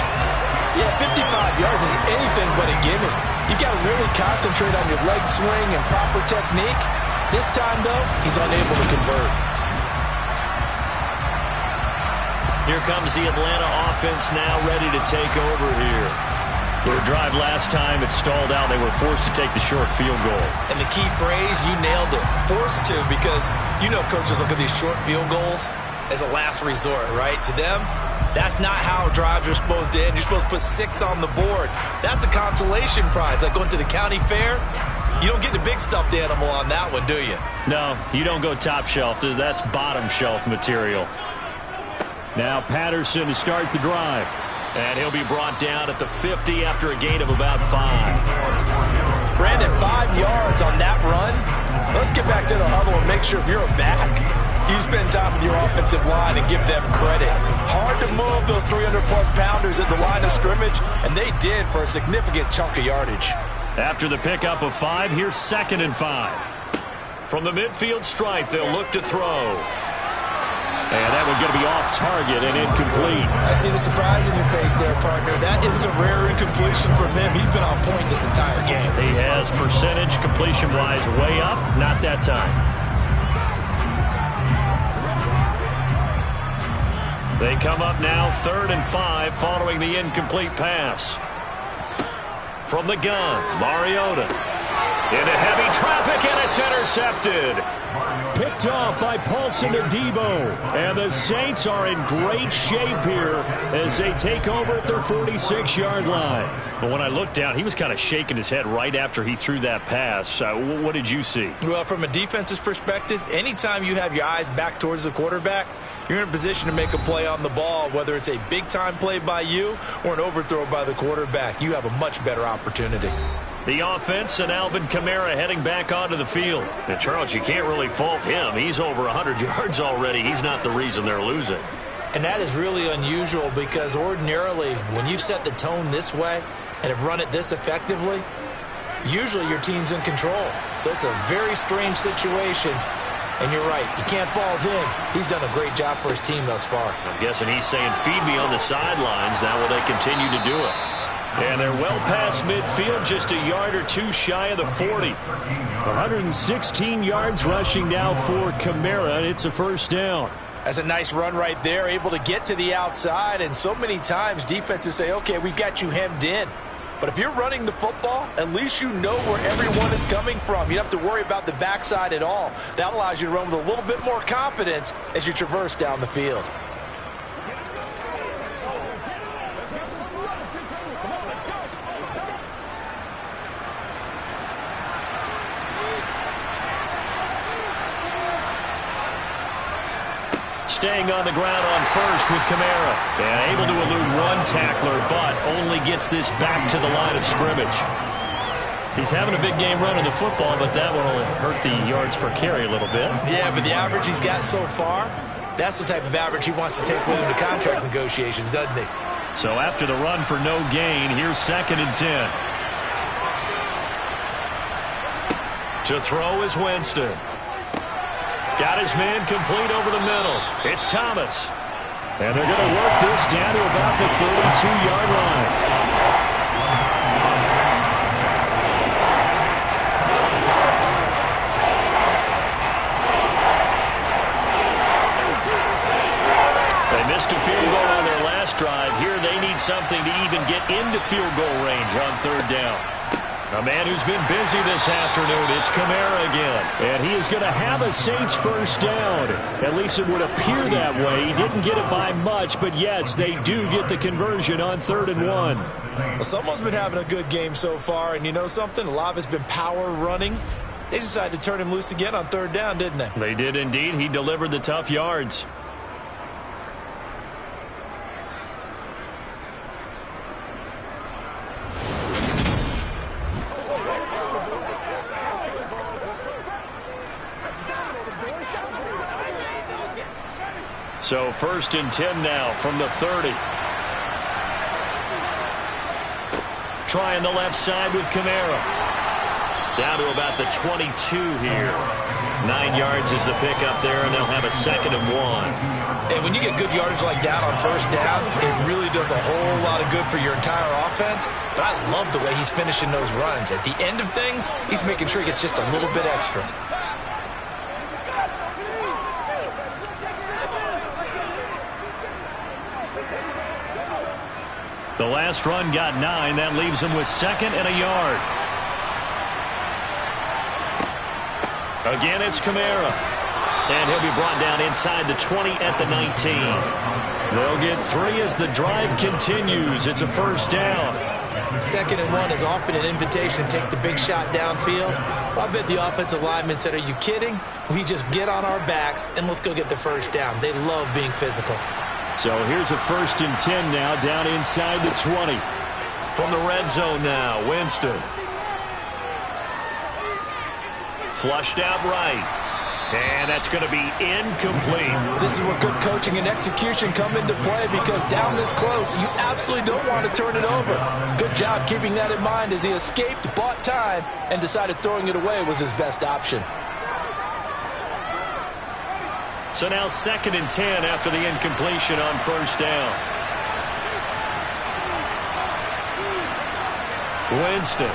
[SPEAKER 5] Yeah, 55 yards is anything but a gimme. You've got to really concentrate on your leg swing and proper technique. This time, though, he's unable to convert.
[SPEAKER 2] Here comes the Atlanta offense now ready to take over here. Their drive last time, it stalled out. They were forced to take the short field goal.
[SPEAKER 5] And the key phrase, you nailed it. Forced to, because you know coaches look at these short field goals as a last resort, right? To them, that's not how drives are supposed to end. You're supposed to put 6 on the board. That's a consolation prize. Like going to the county fair, you don't get the big stuffed animal on that one, do you?
[SPEAKER 2] No, you don't go top shelf. That's bottom shelf material. Now Patterson to start the drive. And he'll be brought down at the 50 after a gain of about 5.
[SPEAKER 5] Brandon, 5 yards on that run. Let's get back to the huddle and make sure if you're a back, you spend time with your offensive line and give them credit. Hard to move those 300-plus pounders at the line of scrimmage, and they did for a significant chunk of yardage.
[SPEAKER 2] After the pickup of 5, here's 2nd and 5. From the midfield stripe, they'll look to throw. And that one going to be off target and incomplete.
[SPEAKER 5] I see the surprise in your face there, partner. That is a rare incompletion from him. He's been on point this entire game.
[SPEAKER 2] He has percentage completion-wise way up. Not that time. They come up now 3rd and 5 following the incomplete pass. From the gun, Mariota. Into heavy traffic, and it's intercepted. Picked off by Paulson Adebo. And the Saints are in great shape here as they take over at their 46-yard line. But when I looked down, he was kind of shaking his head right after he threw that pass. What did you see?
[SPEAKER 5] Well, from a defense's perspective, anytime you have your eyes back towards the quarterback, you're in a position to make a play on the ball, whether it's a big-time play by you or an overthrow by the quarterback. You have a much better opportunity.
[SPEAKER 2] The offense and Alvin Kamara heading back onto the field. And Charles, you can't really fault him. He's over 100 yards already. He's not the reason they're losing.
[SPEAKER 5] And that is really unusual because ordinarily when you've set the tone this way and have run it this effectively, usually your team's in control. So it's a very strange situation. And you're right, you can't fault him. He's done a great job for his team thus far.
[SPEAKER 2] I'm guessing he's saying, feed me on the sidelines. Now will they continue to do it? And they're well past midfield, just a yard or two shy of the 40. 116 yards rushing now for Kamara. It's a first down.
[SPEAKER 5] That's a nice run right there, able to get to the outside. And so many times defenses say, okay, we've got you hemmed in. But if you're running the football, at least you know where everyone is coming from. You don't have to worry about the backside at all. That allows you to run with a little bit more confidence as you traverse down the field.
[SPEAKER 2] Staying on the ground on first with Kamara. And able to elude one tackler, but only gets this back to the line of scrimmage. He's having a big game running the football, but that will hurt the yards per carry a little bit.
[SPEAKER 5] Yeah, but the average he's got so far, that's the type of average he wants to take with him to contract negotiations, doesn't he?
[SPEAKER 2] So after the run for no gain, here's 2nd and 10. To throw is Winston. Got his man complete over the middle. It's Thomas. And they're going to work this down to about the 32-yard line. They missed a field goal on their last drive. Here they need something to even get into field goal range on 3rd down. A man who's been busy this afternoon, it's Kamara again. And he is going to have a Saints first down. At least it would appear that way. He didn't get it by much, but yes, they do get the conversion on 3rd and 1.
[SPEAKER 5] Well, someone's been having a good game so far, and you know something? A lot of it's been power running. They decided to turn him loose again on 3rd down, didn't they?
[SPEAKER 2] They did indeed. He delivered the tough yards. So 1st and 10 now from the 30. Trying the left side with Kamara. Down to about the 22 here. 9 yards is the pickup there, and they'll have a 2nd and 1.
[SPEAKER 5] And when you get good yardage like that on 1st down, it really does a whole lot of good for your entire offense. But I love the way he's finishing those runs. At the end of things, he's making sure he gets just a little bit extra.
[SPEAKER 2] The last run got 9. That leaves him with 2nd and a yard. Again, it's Kamara. And he'll be brought down inside the 20 at the 19. They'll get 3 as the drive continues. It's a first down.
[SPEAKER 5] 2nd and 1 is often an invitation to take the big shot downfield. I bet the offensive lineman said, are you kidding? We just get on our backs and let's go get the first down. They love being physical.
[SPEAKER 2] So here's a 1st and 10 now down inside the 20. From the red zone now, Winston. Flushed out right. And that's going to be incomplete.
[SPEAKER 5] This is where good coaching and execution come into play because down this close, you absolutely don't want to turn it over. Good job keeping that in mind as he escaped, bought time, and decided throwing it away was his best option.
[SPEAKER 2] So now 2nd and 10 after the incompletion on 1st down. Winston.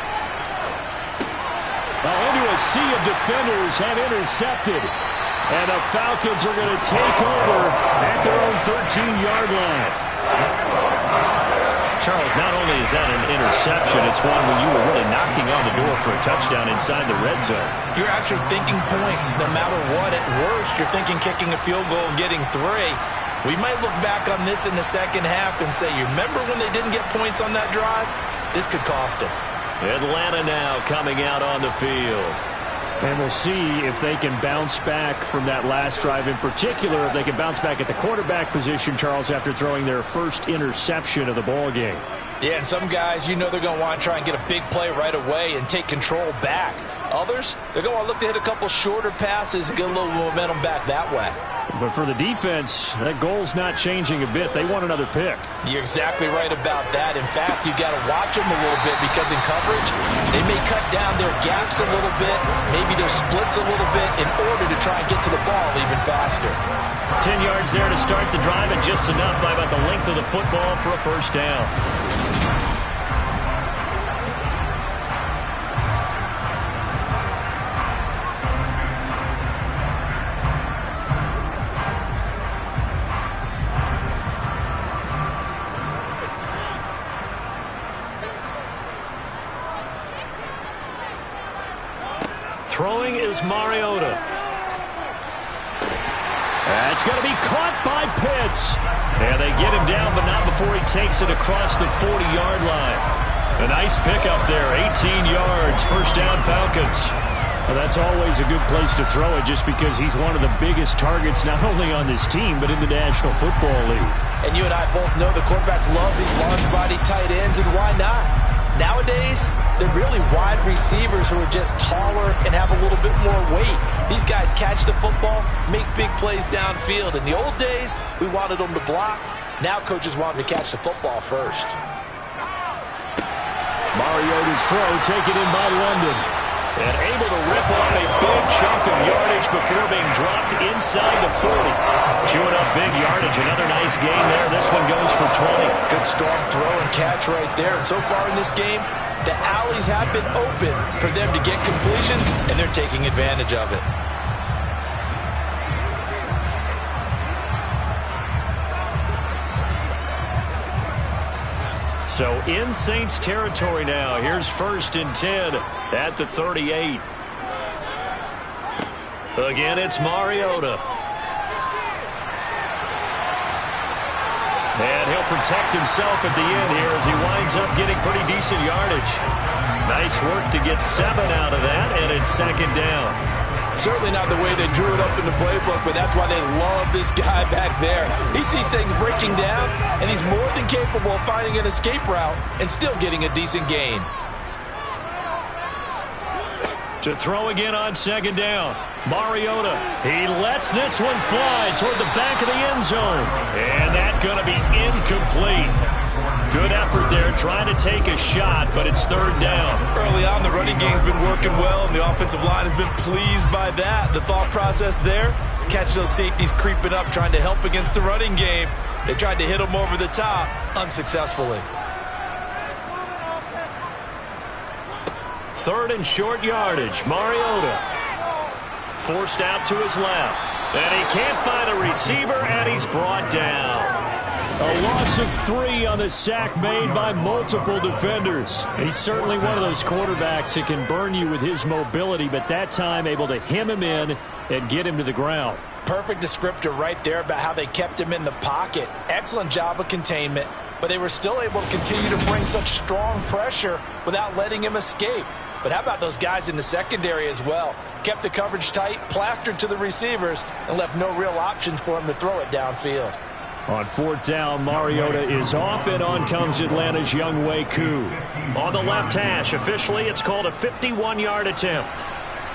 [SPEAKER 2] Into a sea of defenders have intercepted. And the Falcons are going to take over at their own 13-yard line.
[SPEAKER 6] Charles, not only is that an interception, it's one when you were really knocking on the door for a touchdown inside the red zone.
[SPEAKER 5] You're actually thinking points no matter what. At worst, you're thinking kicking a field goal and getting 3. We might look back on this in the second half and say, you remember when they didn't get points on that drive? This could cost them.
[SPEAKER 2] Atlanta now coming out on the field.
[SPEAKER 6] And we'll see if they can bounce back from that last drive. In particular, if they can bounce back at the quarterback position, Charles, after throwing their first interception of the ball game.
[SPEAKER 5] Yeah, and some guys, you know they're going to want to try and get a big play right away and take control back. Others, they're going to want to look to hit a couple shorter passes and get a little momentum back that way.
[SPEAKER 6] But for the defense, that goal's not changing a bit. They want another pick.
[SPEAKER 5] You're exactly right about that. In fact, you got to watch them a little bit because in coverage, they may cut down their gaps a little bit, maybe their splits a little bit in order to try and get to the ball even faster.
[SPEAKER 2] 10 yards there to start the drive, and just enough by about the length of the football for a first down. Throwing is Mariota. That's going to be caught by Pitts. And they get him down, but not before he takes it across the 40-yard line. A nice pickup there, 18 yards, first down Falcons.
[SPEAKER 6] Well, that's always a good place to throw it just because he's one of the biggest targets not only on this team but in the National Football League.
[SPEAKER 5] And you and I both know the quarterbacks love these large-body tight ends, and why not? Nowadays, they're really wide receivers who are just taller and have a little bit more weight. These guys catch the football, make big plays downfield. In the old days, we wanted them to block. Now coaches want them to catch the football first.
[SPEAKER 6] Mariota's throw taken in by London.
[SPEAKER 2] And able to rip off a big chunk of yardage before being dropped inside the 40. Chewing up big yardage. Another nice gain there. This one goes for 20.
[SPEAKER 5] Good strong throw and catch right there. And so far in this game, the alleys have been open for them to get completions, and they're taking advantage of it.
[SPEAKER 2] So in Saints territory now. Here's 1st and 10 at the 38. Again, it's Mariota. And he'll protect himself at the end here as he winds up getting pretty decent yardage. Nice work to get 7 out of that, and it's 2nd down.
[SPEAKER 5] Certainly not the way they drew it up in the playbook, but that's why they love this guy back there. He sees things breaking down, and he's more than capable of finding an escape route and still getting a decent gain.
[SPEAKER 2] To throw again on 2nd down. Mariota, he lets this one fly toward the back of the end zone. And that's going to be incomplete. Good effort there, trying to take a shot, but it's 3rd down.
[SPEAKER 5] Early on, the running game's been working well, and the offensive line has been pleased by that. The thought process there, catch those safeties creeping up, trying to help against the running game. They tried to hit them over the top, unsuccessfully.
[SPEAKER 2] 3rd and short yardage. Mariota forced out to his left. And he can't find a receiver, and he's brought down.
[SPEAKER 6] A loss of 3 on the sack made by multiple defenders. He's certainly one of those quarterbacks that can burn you with his mobility, but that time able to hem him in and get him to the ground.
[SPEAKER 5] Perfect descriptor right there about how they kept him in the pocket. Excellent job of containment, but they were still able to continue to bring such strong pressure without letting him escape. But how about those guys in the secondary as well? Kept the coverage tight, plastered to the receivers, and left no real options for him to throw it downfield.
[SPEAKER 6] On 4th down, Mariota is off, and on comes Atlanta's Younghoe Koo.
[SPEAKER 2] On the left hash, officially it's called a 51-yard attempt.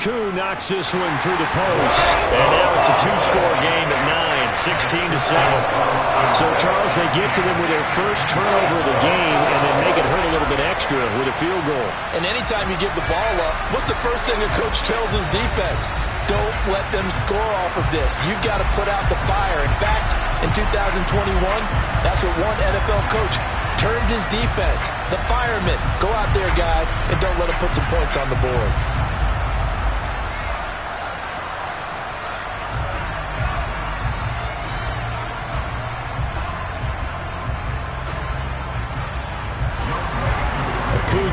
[SPEAKER 6] Koo knocks this one through the post.
[SPEAKER 2] And now it's a 2-score game at 9, 16-7.
[SPEAKER 6] So, Charles, they get to them with their first turnover of the game and then make it hurt a little bit extra with a field goal.
[SPEAKER 5] And anytime you give the ball up, what's the first thing a coach tells his defense? Don't let them score off of this. You've got to put out the fire. In fact, in 2021, that's what one NFL coach termed his defense. The firemen. Go out there, guys, and don't let them put some points on the board.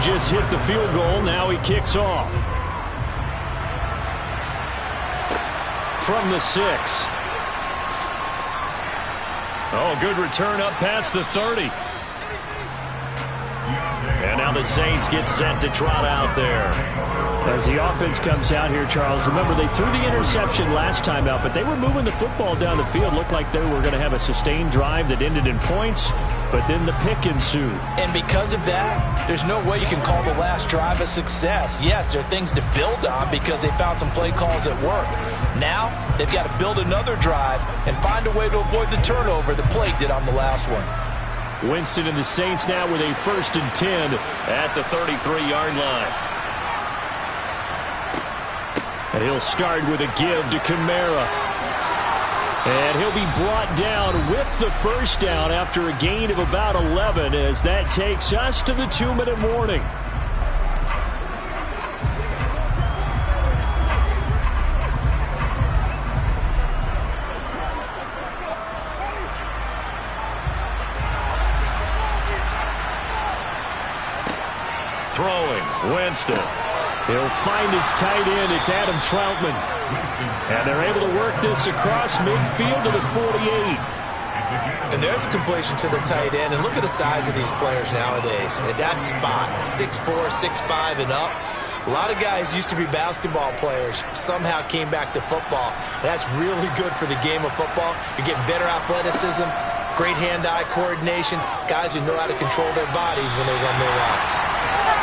[SPEAKER 6] just hit the field goal. Now he kicks off. From the 6. Oh, good return up past the 30. And now the Saints get set to trot out there. As the offense comes out here, Charles, remember they threw the interception last time out, but they were moving the football down the field. Looked like they were going to have a sustained drive that ended in points, but then the pick ensued.
[SPEAKER 5] And because of that, there's no way you can call the last drive a success. Yes, there are things to build on because they found some play calls that work. Now, they've got to build another drive and find a way to avoid the turnover that plagued did on the last one.
[SPEAKER 6] Winston and the Saints now with a 1st and 10 at the 33-yard line. And he'll start with a give to Kamara. And he'll be brought down with the first down after a gain of about 11 as that takes us to the 2-minute warning. Throwing, Winston. He'll find his tight end. It's Adam Troutman. And they're able to work this across midfield to the 48.
[SPEAKER 5] And there's a completion to the tight end. And look at the size of these players nowadays. At that spot, 6'4", 6'5", and up. A lot of guys used to be basketball players, somehow came back to football. That's really good for the game of football. You're getting better athleticism, great hand-eye coordination, guys who know how to control their bodies when they run their routes.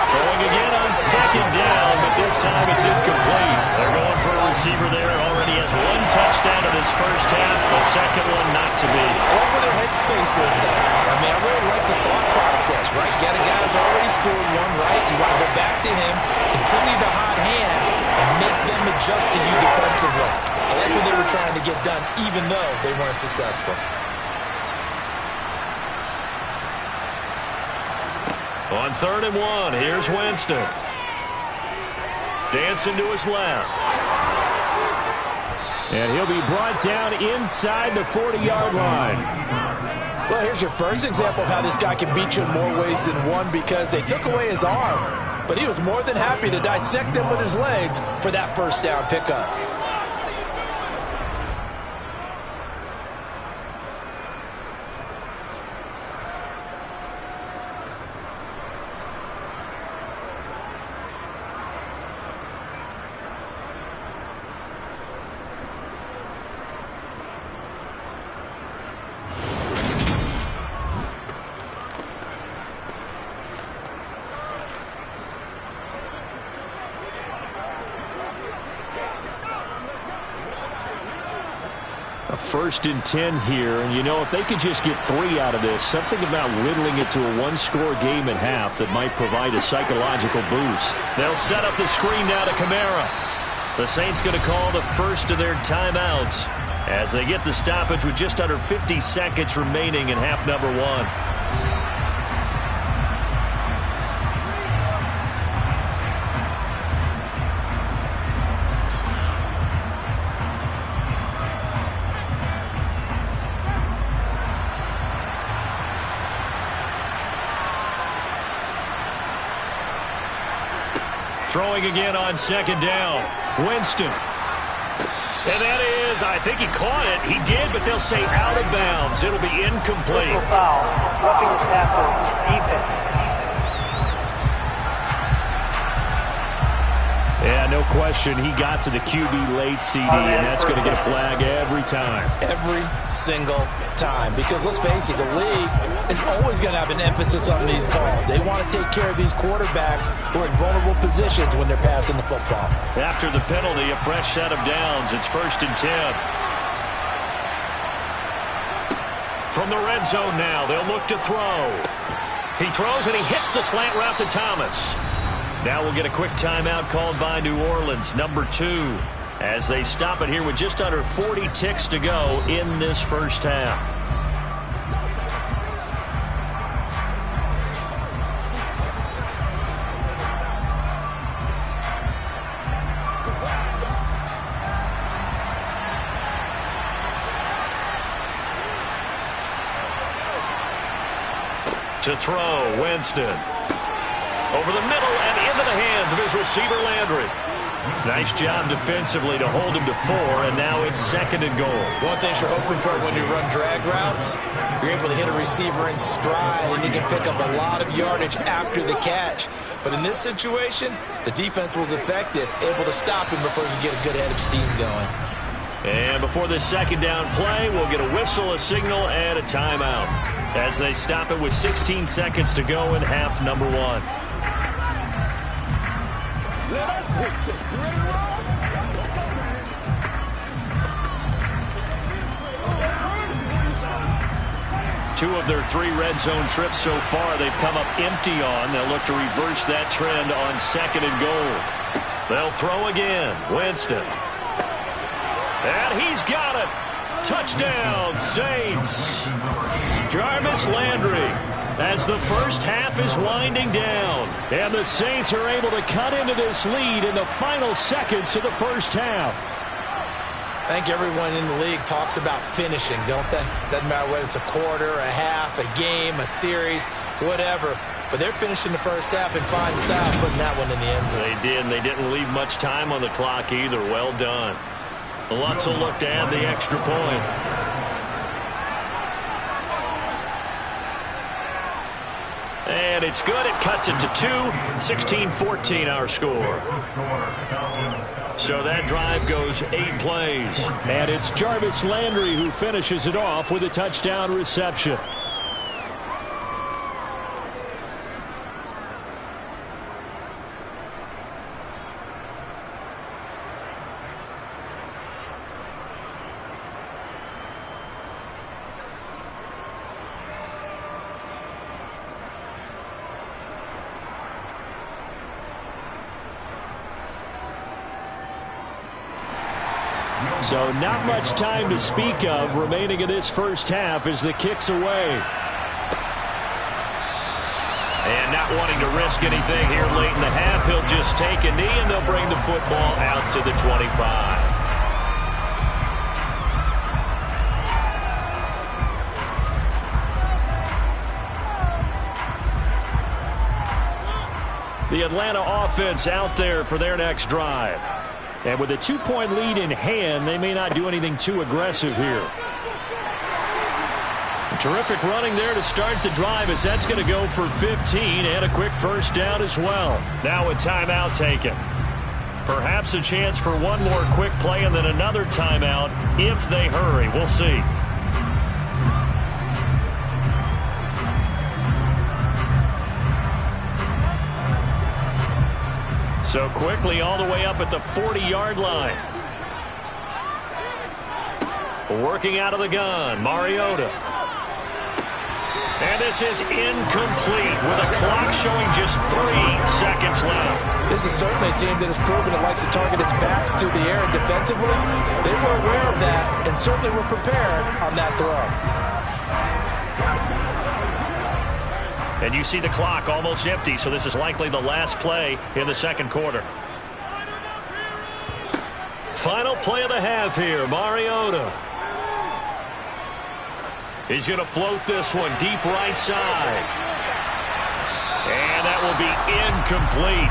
[SPEAKER 6] Throwing again on 2nd down, but this time it's incomplete. They're going for a receiver there. Already has 1 touchdown in his first half. A second one not to be.
[SPEAKER 5] I like where their headspace is, though. I mean, I really like the thought process, right? You got a guy who's already scored one, right? You want to go back to him, continue the hot hand, and make them adjust to you defensively. I like what they were trying to get done, even though they weren't successful.
[SPEAKER 6] On 3rd and 1, here's Winston. Dancing to his left. And he'll be brought down inside the 40-yard line.
[SPEAKER 5] Well, here's your first example of how this guy can beat you in more ways than one because they took away his arm. But he was more than happy to dissect them with his legs for that first down pickup.
[SPEAKER 6] A 1st and 10 here, and you know, if they could just get 3 out of this, something about whittling it to a 1-score game at half that might provide a psychological boost.
[SPEAKER 2] They'll set up the screen now to Kamara. The Saints going to call the first of their timeouts as they get the stoppage with just under 50 seconds remaining in half number 1. Throwing again on 2nd down. Winston. And that is, I think he caught it. He did, but they'll say out of bounds. It'll be incomplete.
[SPEAKER 4] Foul. Roughing the passer. Defense.
[SPEAKER 6] Yeah, no question. He got to the QB late, CD, and that's going to get a flag every time.
[SPEAKER 5] Every single time. Because let's face it, the league is always going to have an emphasis on these calls. They want to take care of these quarterbacks who are in vulnerable positions when they're passing the football.
[SPEAKER 2] After the penalty, a fresh set of downs. It's 1st and 10. From the red zone now, they'll look to throw. He throws, and he hits the slant route to Thomas. Now we'll get a quick timeout called by New Orleans, number 2, as they stop it here with just under 40 ticks to go in this first half. To throw, Winston. Over the middle and into the hands of his receiver, Landry. Nice job defensively to hold him to 4, and now it's 2nd and goal.
[SPEAKER 5] One thing you're hoping for when you run drag routes, you're able to hit a receiver in stride, and you can pick up a lot of yardage after the catch. But in this situation, the defense was effective, able to stop him before he could get a good head of steam going.
[SPEAKER 2] And before this 2nd down play, we'll get a whistle, a signal, and a timeout as they stop it with 16 seconds to go in half number 1. Two of their 3 red zone trips so far they've come up empty on. They'll look to reverse that trend on 2nd and goal. They'll throw again. Winston. And he's got it. Touchdown, Saints. Jarvis Landry as the first half is winding down. And the Saints are able to cut into this lead in the final seconds of the first half.
[SPEAKER 5] I think everyone in the league talks about finishing, don't they? Doesn't matter whether it's a quarter, a half, a game, a series, whatever. But they're finishing the first half in fine style, putting that one in the end zone.
[SPEAKER 2] They did, and they didn't leave much time on the clock either. Well done. Lutz will look to add the extra point. And it's good. It cuts it to 2. 16-14 our score. So that drive goes 8 plays.
[SPEAKER 6] And it's Jarvis Landry who finishes it off with a touchdown reception. So not much time to speak of remaining in this first half as the kick's away.
[SPEAKER 2] And not wanting to risk anything here late in the half, he'll just take a knee and they'll bring the football out to the 25. The Atlanta offense out there for their next drive. And with a 2-point lead in hand, they may not do anything too aggressive here. Terrific running there to start the drive as that's going to go for 15 and a quick first down as well. Now a timeout taken. Perhaps a chance for one more quick play and then another timeout if they hurry. We'll see. So quickly all the way up at the 40-yard line. Working out of the gun, Mariota. And this is incomplete with a clock showing just 3 seconds left.
[SPEAKER 5] This is certainly a team that has proven it likes to target its backs through the air, and defensively, they were aware of that and certainly were prepared on that throw.
[SPEAKER 2] And you see the clock almost empty, so this is likely the last play in the second quarter. Final play of the half here, Mariota. He's going to float this one deep right side. And that will be incomplete.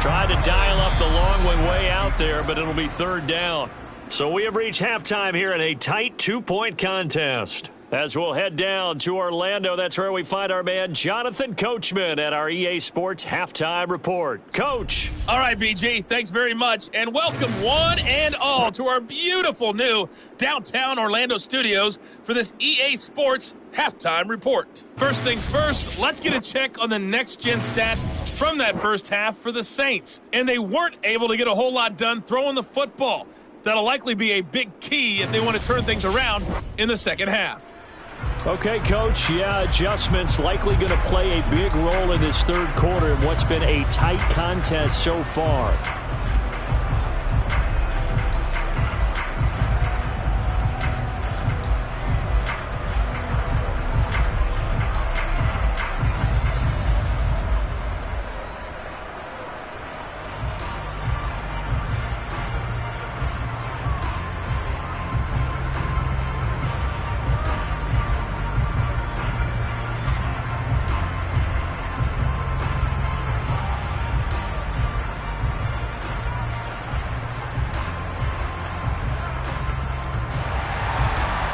[SPEAKER 2] Tried to dial up the long one way out there, but it'll be 3rd down. So we have reached halftime here in a tight 2-point contest. As we'll head down to Orlando, that's where we find our man Jonathan Coachman at our EA Sports Halftime Report. Coach.
[SPEAKER 7] All right, BG, thanks very much. And welcome one and all to our beautiful new downtown Orlando studios for this EA Sports Halftime Report. First things first, let's get a check on the next-gen stats from that first half for the Saints. And they weren't able to get a whole lot done throwing the football. That'll likely be a big key if they want to turn things around in the second half.
[SPEAKER 6] Okay, Coach, yeah, adjustments likely going to play a big role in this third quarter in what's been a tight contest so far.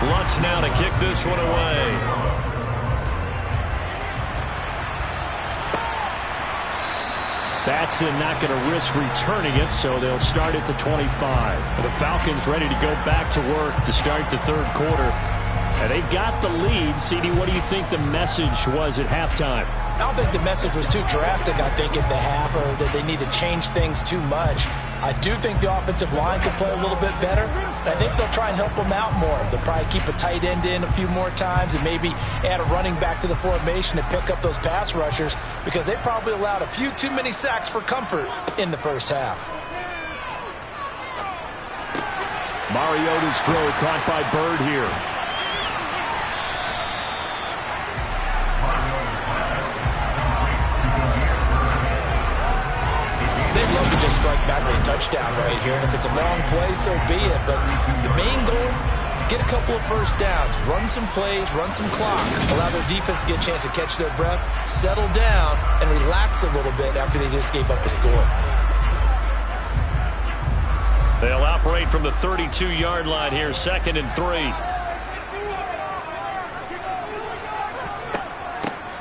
[SPEAKER 2] Lutz now to kick this one away.
[SPEAKER 6] Batson not going to risk returning it, so they'll start at the 25. The Falcons ready to go back to work to start the third quarter. And they've got the lead. CD, what do you think the message was at halftime?
[SPEAKER 5] I don't think the message was too drastic, I think, at the half, or that they need to change things too much. I do think the offensive line could play a little bit better. And I think they'll try and help them out more. They'll probably keep a tight end in a few more times and maybe add a running back to the formation and pick up those pass rushers, because they probably allowed a few too many sacks for comfort in the first half.
[SPEAKER 6] Mariota's throw caught by Bird here.
[SPEAKER 5] They'd love to just strike back with a touchdown right here, and if it's a long play, so be it. But the main goal, get a couple of first downs, run some plays, run some clock, allow their defense to get a chance to catch their breath, settle down, and relax a little bit after they just gave up a score.
[SPEAKER 2] They'll operate from the 32-yard line here, 2nd and 3.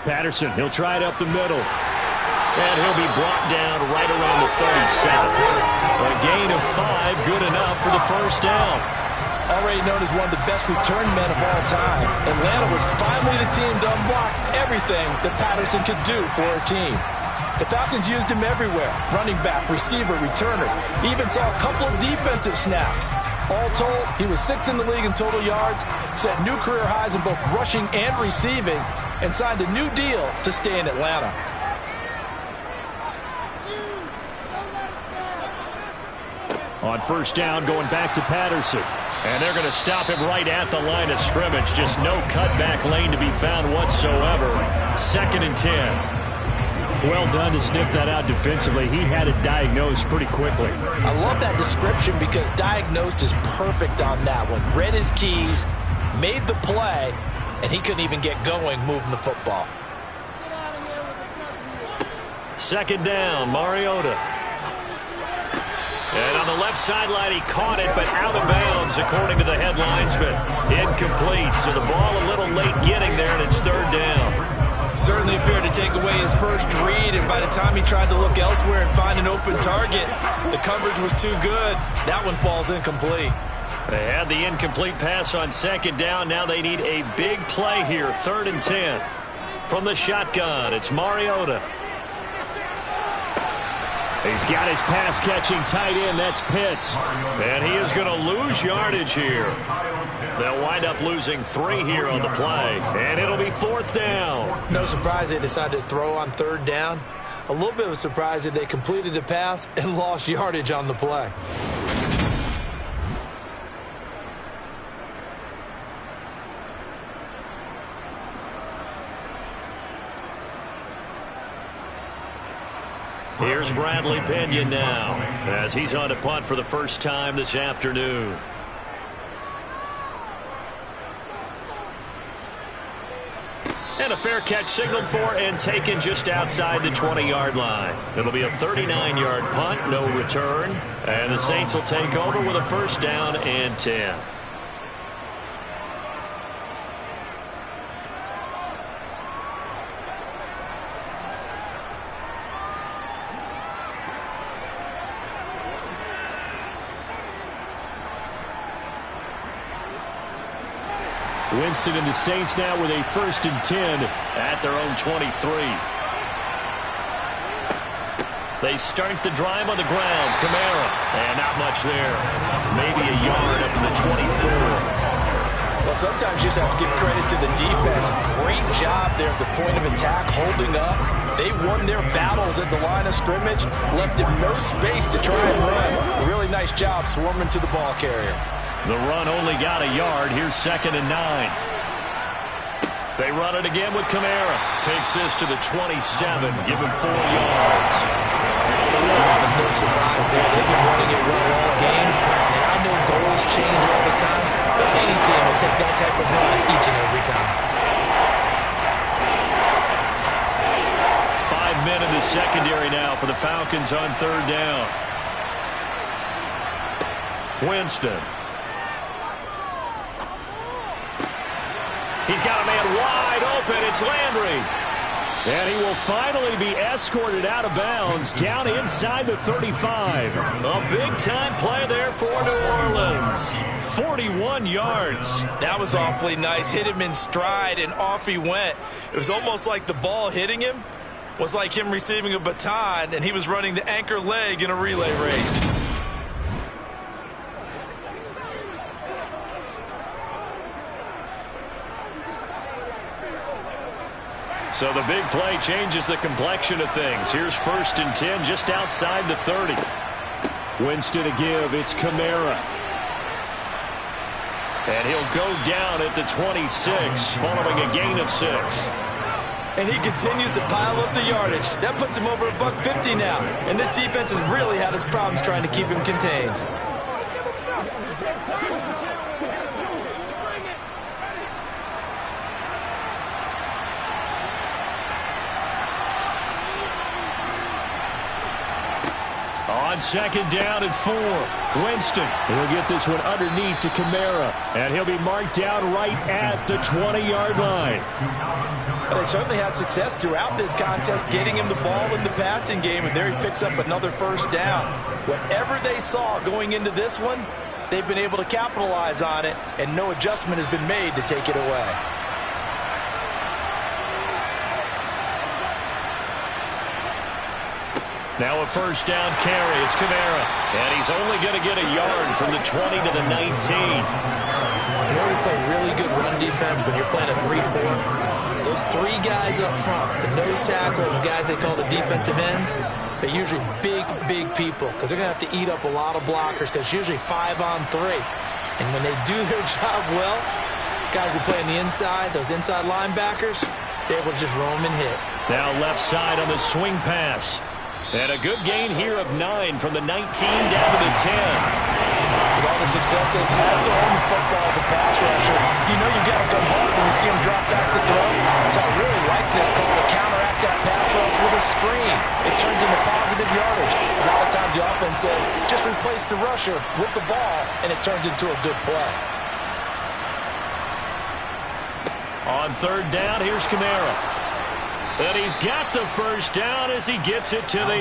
[SPEAKER 6] Patterson, he'll try it up the middle. And he'll be brought down right around the 37. A gain of 5, good enough for the first down.
[SPEAKER 5] Already known as one of the best return men of all time, Atlanta was finally the team to unblock everything that Patterson could do for her team. The Falcons used him everywhere: running back, receiver, returner. He even saw a couple of defensive snaps. All told, he was 6th in the league in total yards, set new career highs in both rushing and receiving, and signed a new deal to stay in Atlanta.
[SPEAKER 6] On first down, going back to Patterson.
[SPEAKER 2] And they're going to stop him right at the line of scrimmage. Just no cutback lane to be found whatsoever. 2nd and 10.
[SPEAKER 6] Well done to sniff that out defensively. He had it diagnosed pretty quickly.
[SPEAKER 5] I love that description, because diagnosed is perfect on that one. Read his keys, made the play, and he couldn't even get going moving the football.
[SPEAKER 2] 2nd down, Mariota. And on the left sideline, he caught it, but out of bounds, according to the head linesman. Incomplete, so the ball a little late getting there, and it's 3rd down.
[SPEAKER 3] Certainly appeared to take away his first read, and by the time he tried to look elsewhere and find an open target, the coverage was too good. That one falls incomplete.
[SPEAKER 2] They had the incomplete pass on 2nd down. Now they need a big play here, 3rd and 10. From the shotgun, it's Mariota.
[SPEAKER 6] He's got his pass-catching tight end. That's Pitts.
[SPEAKER 2] And he is going to lose yardage here. They'll wind up losing 3 here on the play. And it'll be 4th down.
[SPEAKER 5] No surprise they decided to throw on 3rd down. A little bit of a surprise that they completed the pass and lost yardage on the play.
[SPEAKER 2] Here's Bradley Pinion now, as he's on to punt for the first time this afternoon. And a fair catch signaled for and taken just outside the 20-yard line. It'll be a 39-yard punt, no return. And the Saints will take over with a 1st down and 10.
[SPEAKER 6] Winston and the Saints now with a 1st and 10
[SPEAKER 2] at their own 23. They start the drive on the ground. Kamara. And not much there. Maybe a yard up to the 24.
[SPEAKER 5] Well, sometimes you just have to give credit to the defense. Great job there at the point of attack, holding up. They won their battles at the line of scrimmage, left him no space to try and run. A really nice job swarming to the ball carrier.
[SPEAKER 2] The run only got a yard. Here's 2nd and 9. They run it again with Kamara. Takes this to the 27. Give him 4 yards.
[SPEAKER 5] That was no surprise there. They've been running it well all game. And I know goals change all the time, but any team will take that type of run each and every time.
[SPEAKER 2] 5 men in the secondary now for the Falcons on 3rd down. Winston.
[SPEAKER 6] He's got a man wide open. It's Landry. And he will finally be escorted out of bounds down inside the 35. A big-time play there for New Orleans. 41 yards.
[SPEAKER 5] That was awfully nice. Hit him in stride, and off he went. It was almost like the ball hitting him was like him receiving a baton, and he was running the anchor leg in a relay race.
[SPEAKER 6] So the big play changes the complexion of things. Here's 1st and 10 just outside the 30. Winston to give. It's Kamara. And he'll go down at the 26 following a gain of 6.
[SPEAKER 5] And he continues to pile up the yardage. That puts him over $150 now. And this defense has really had its problems trying to keep him contained.
[SPEAKER 6] On 2nd down and 4. Winston. He'll get this one underneath to Kamara. And he'll be marked down right at the 20-yard line.
[SPEAKER 5] Well, they certainly had success throughout this contest getting him the ball in the passing game, and there he picks up another 1st down. Whatever they saw going into this one, they've been able to capitalize on it, and no adjustment has been made to take it away.
[SPEAKER 6] Now a 1st down carry. It's Kamara. And he's only going to get a yard from the 20 to the 19.
[SPEAKER 5] You know, we play really good run defense when you're playing a 3-4. Those 3 guys up front, the nose tackle and the guys they call the defensive ends, they're usually big people because they're going to have to eat up a lot of blockers because it's usually 5 on 3. And when they do their job well, guys who play on the inside, those inside linebackers, they're able to just roam and hit.
[SPEAKER 6] Now left side on the swing pass. And a good gain here of 9 from the 19 down to the 10.
[SPEAKER 5] With all the success they've had throwing the football as a pass rusher, you know you've got to come hard when you see him drop back to throw. So I really like this call to counteract that pass rush with a screen. It turns into positive yardage. A lot of times the offense says, just replace the rusher with the ball, and it turns into a good play.
[SPEAKER 6] On 3rd down, here's Kamara. And he's got the 1st down as he gets it to the 8.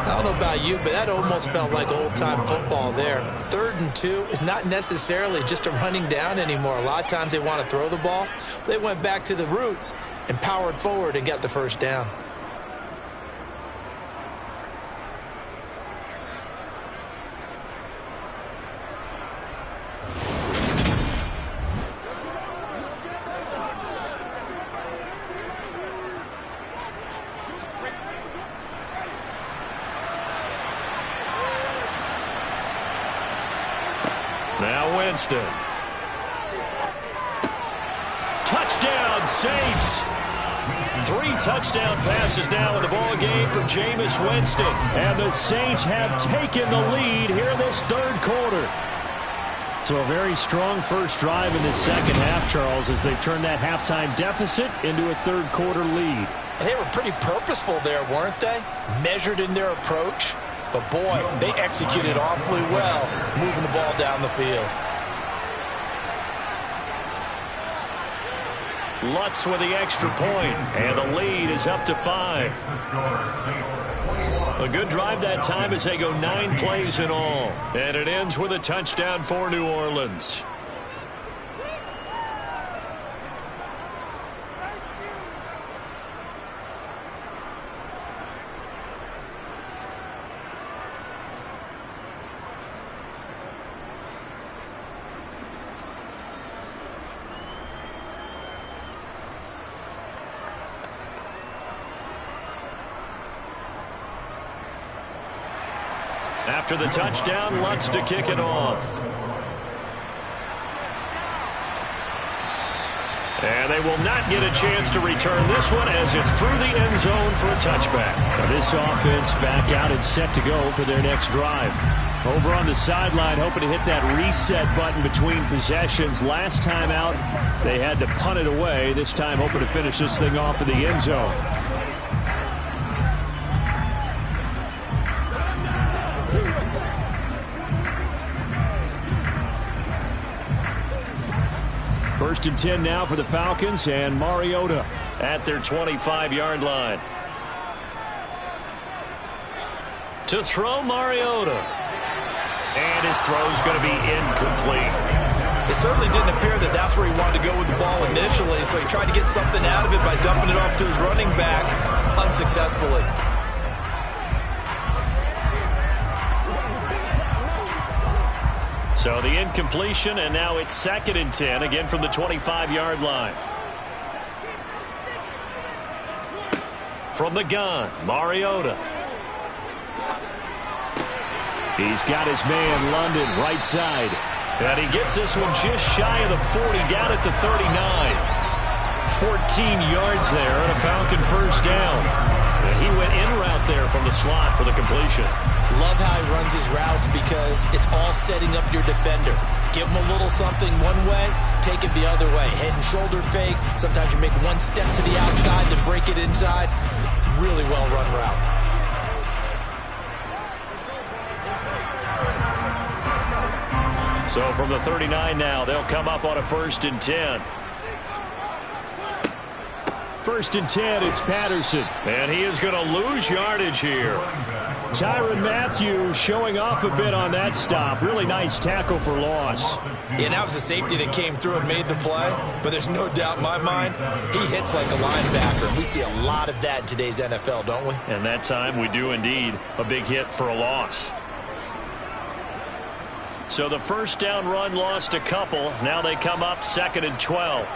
[SPEAKER 5] I don't know about you, but that almost felt like old-time football there. 3rd and 2 is not necessarily just a running down anymore. A lot of times they want to throw the ball. They went back to the roots and powered forward and got the 1st down.
[SPEAKER 6] Now Winston. Touchdown, Saints. 3 touchdown passes now in the ball game for Jameis Winston. And the Saints have taken the lead here in this 3rd quarter. So a very strong first drive in this 2nd half, Charles, as they turn that halftime deficit into a 3rd quarter lead.
[SPEAKER 5] And they were pretty purposeful there, weren't they? Measured in their approach. But, boy, they executed awfully well moving the ball down the field.
[SPEAKER 6] Lutz with the extra point, and the lead is up to 5. A good drive that time as they go 9 plays in all. And it ends with a touchdown for New Orleans. After the touchdown, Lutz to kick it off. And they will not get a chance to return this one as it's through the end zone for a touchback. Now this offense back out and set to go for their next drive. Over on the sideline, hoping to hit that reset button between possessions. Last time out, they had to punt it away. This time hoping to finish this thing off in the end zone. First and 10 now for the Falcons, and Mariota
[SPEAKER 2] at their 25-yard line. To throw, Mariota. And his throw's going to be incomplete.
[SPEAKER 5] It certainly didn't appear that that's where he wanted to go with the ball initially, so he tried to get something out of it by dumping it off to his running back unsuccessfully.
[SPEAKER 2] So the incompletion, and now it's 2nd and 10, again from the 25-yard line. From the gun, Mariota.
[SPEAKER 6] He's got his man, London, right side.
[SPEAKER 2] And he gets this one just shy of the 40, down at the 39. 14 yards there, and a Falcon first down. And he went in route there from the slot for the completion.
[SPEAKER 5] Love how he runs his routes because it's all setting up your defender. Give him a little something one way, take it the other way. Head and shoulder fake. Sometimes you make one step to the outside to break it inside. Really well run route.
[SPEAKER 2] So from the 39 now, they'll come up on a 1st and 10.
[SPEAKER 6] 1st and 10, it's Patterson.
[SPEAKER 2] And he is going to lose yardage here.
[SPEAKER 6] Tyrann Mathieu showing off a bit on that stop. Really nice tackle for loss.
[SPEAKER 5] Yeah, that was a safety that came through and made the play. But there's no doubt in my mind, he hits like a linebacker. We see a lot of that in today's NFL, don't we?
[SPEAKER 2] And that time we do indeed. A big hit for a loss. So the first down run lost a couple. Now they come up 2nd and 12.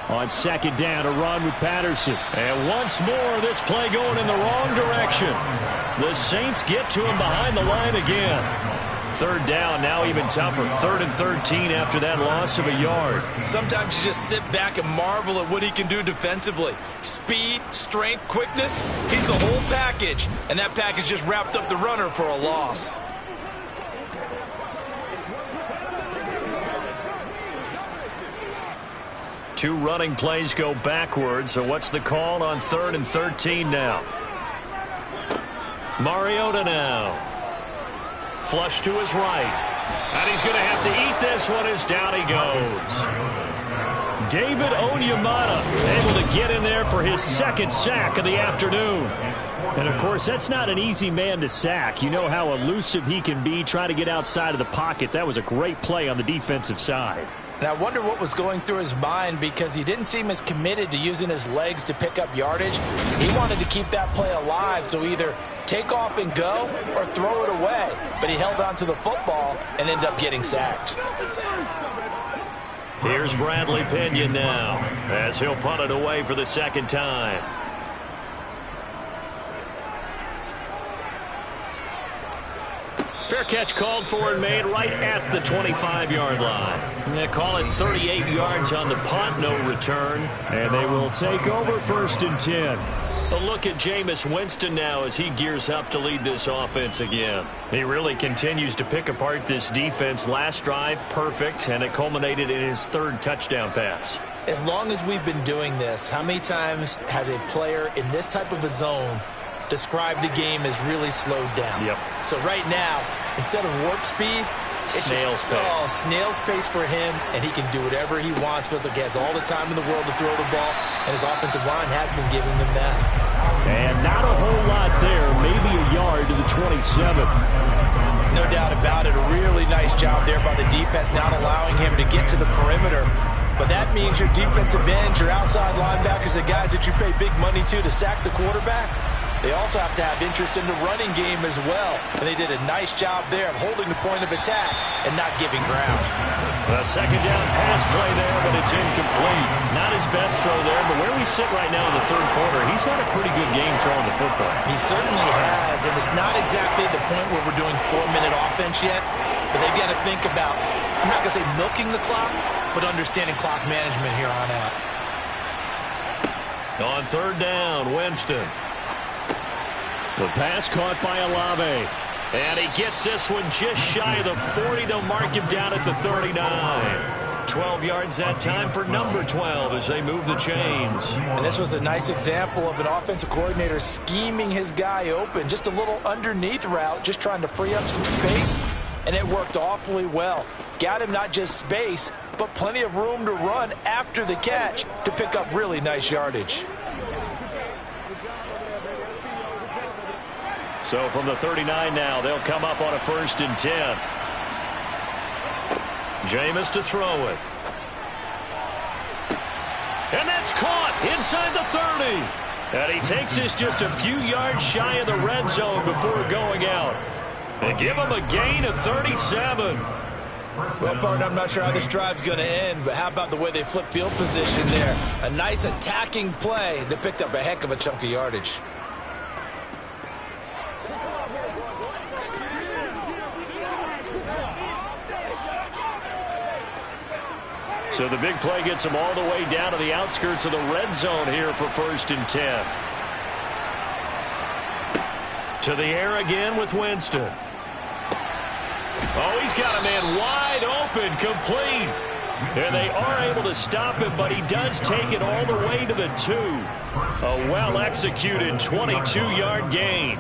[SPEAKER 6] On 2nd down, a run with Patterson.
[SPEAKER 2] And once more, this play going in the wrong direction. The Saints get to him behind the line again. 3rd down, now even tougher. 3rd and 13 after that loss of a yard.
[SPEAKER 5] Sometimes you just sit back and marvel at what he can do defensively. Speed, strength, quickness, he's the whole package. And that package just wrapped up the runner for a loss.
[SPEAKER 2] Two running plays go backwards, so what's the call on 3rd and 13 now? Mariota now. Flush to his right. And he's going to have to eat this one as down he goes. David Onyemata able to get in there for his 2nd sack of the afternoon.
[SPEAKER 6] And, of course, that's not an easy man to sack. You know how elusive he can be, trying to get outside of the pocket. That was a great play on the defensive side.
[SPEAKER 5] And I wonder what was going through his mind because he didn't seem as committed to using his legs to pick up yardage. He wanted to keep that play alive, so either take off and go or throw it away. But he held on to the football and ended up getting sacked.
[SPEAKER 2] Here's Bradley Pinion now as he'll punt it away for the 2nd time. Fair catch called for and made right at the 25-yard line. They call it 38 yards on the punt, no return.
[SPEAKER 6] And they will take over 1st and 10.
[SPEAKER 2] A look at Jameis Winston now as he gears up to lead this offense again. He really continues to pick apart this defense. Last drive, perfect, and it culminated in his 3rd touchdown pass.
[SPEAKER 5] As long as we've been doing this, how many times has a player in this type of a zone described the game as really slowed down?
[SPEAKER 2] Yep.
[SPEAKER 5] So right now, instead of warp speed, it's
[SPEAKER 2] snail's pace.
[SPEAKER 5] Oh, snail's pace for him, and he can do whatever he wants. Feels like he has all the time in the world to throw the ball, and his offensive line has been giving him that.
[SPEAKER 6] And not a whole lot there, maybe a yard to the 27.
[SPEAKER 5] No doubt about it. A really nice job there by the defense, not allowing him to get to the perimeter. But that means your defensive ends, your outside linebackers, the guys that you pay big money to sack the quarterback, they also have to have interest in the running game as well. And they did a nice job there of holding the point of attack and not giving ground.
[SPEAKER 2] A 2nd down pass play there, but it's incomplete. Not his best throw there, but where we sit right now in the 3rd quarter, he's had a pretty good game throwing the football.
[SPEAKER 5] He certainly has, and it's not exactly at the point where we're doing 4-minute offense yet, but they've got to think about, I'm not going to say milking the clock, but understanding clock management here on out.
[SPEAKER 2] On 3rd down, Winston.
[SPEAKER 6] The pass caught by Olave.
[SPEAKER 2] And he gets this one just shy of the 40. They'll mark him down at the 39. 12 yards that time for number 12 as they move the chains.
[SPEAKER 5] And this was a nice example of an offensive coordinator scheming his guy open. Just a little underneath route, just trying to free up some space. and it worked awfully well. Got him not just space, but plenty of room to run after the catch to pick up really nice yardage.
[SPEAKER 2] So from the 39 now, they'll come up on a 1st and 10. Jameis to throw it. And that's caught inside the 30. And he takes this just a few yards shy of the red zone before going out. They give him a gain of 37.
[SPEAKER 5] Well, partner, I'm not sure how this drive's going to end, but how about the way they flip field position there? A nice attacking play that picked up a heck of a chunk of yardage.
[SPEAKER 2] So the big play gets them all the way down to the outskirts of the red zone here for 1st and 10. To the air again with Winston. Oh, he's got a man wide open, complete. And they are able to stop him, but he does take it all the way to the 2. A well-executed 22-yard gain.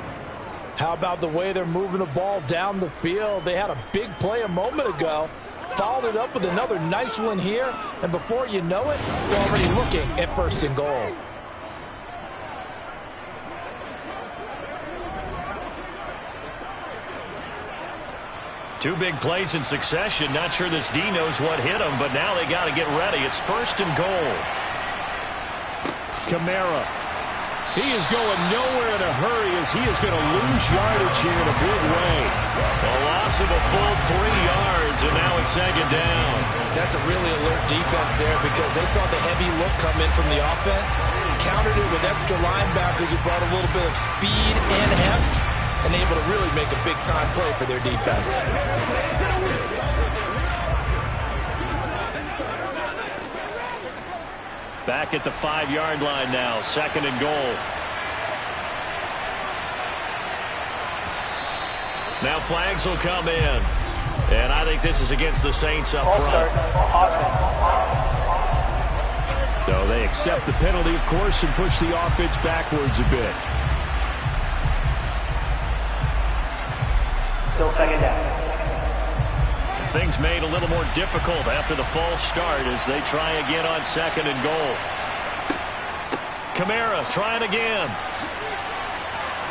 [SPEAKER 5] How about the way they're moving the ball down the field? They had a big play a moment ago. Followed it up with another nice one here, and before you know it, you're already looking at 1st and goal.
[SPEAKER 2] Two big plays in succession. Not sure this D knows what hit him, but now they got to get ready. It's 1st and goal.
[SPEAKER 6] Kamara. He is going nowhere in a hurry as he is going to lose yardage here in a big way.
[SPEAKER 2] A loss of a full 3 yards, and now it's 2nd down.
[SPEAKER 5] That's a really alert defense there because they saw the heavy look come in from the offense, countered it with extra linebackers who brought a little bit of speed and heft, and able to really make a big-time play for their defense.
[SPEAKER 2] Back at the 5-yard line now, 2nd and goal. Now flags will come in. And I think this is against the Saints up front.
[SPEAKER 6] So they accept the penalty, of course, and push the offense backwards a bit.
[SPEAKER 4] Still 2nd down.
[SPEAKER 2] Things made a little more difficult after the false start as they try again on 2nd and goal. Kamara trying again.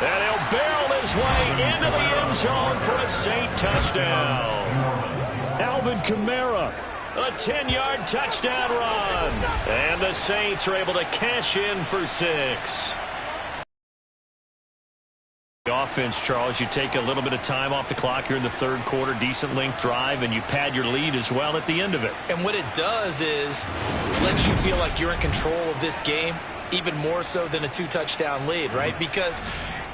[SPEAKER 2] And he'll barrel his way into the end zone for a Saint touchdown.
[SPEAKER 6] Alvin Kamara.
[SPEAKER 2] A 10-yard touchdown run. And the Saints are able to cash in for 6. The offense, Charles, you take a little bit of time off the clock here in the 3rd quarter, decent length drive, and you pad your lead as well at the end of it.
[SPEAKER 5] And what it does is lets you feel like you're in control of this game, even more so than a 2-touchdown lead, right? Because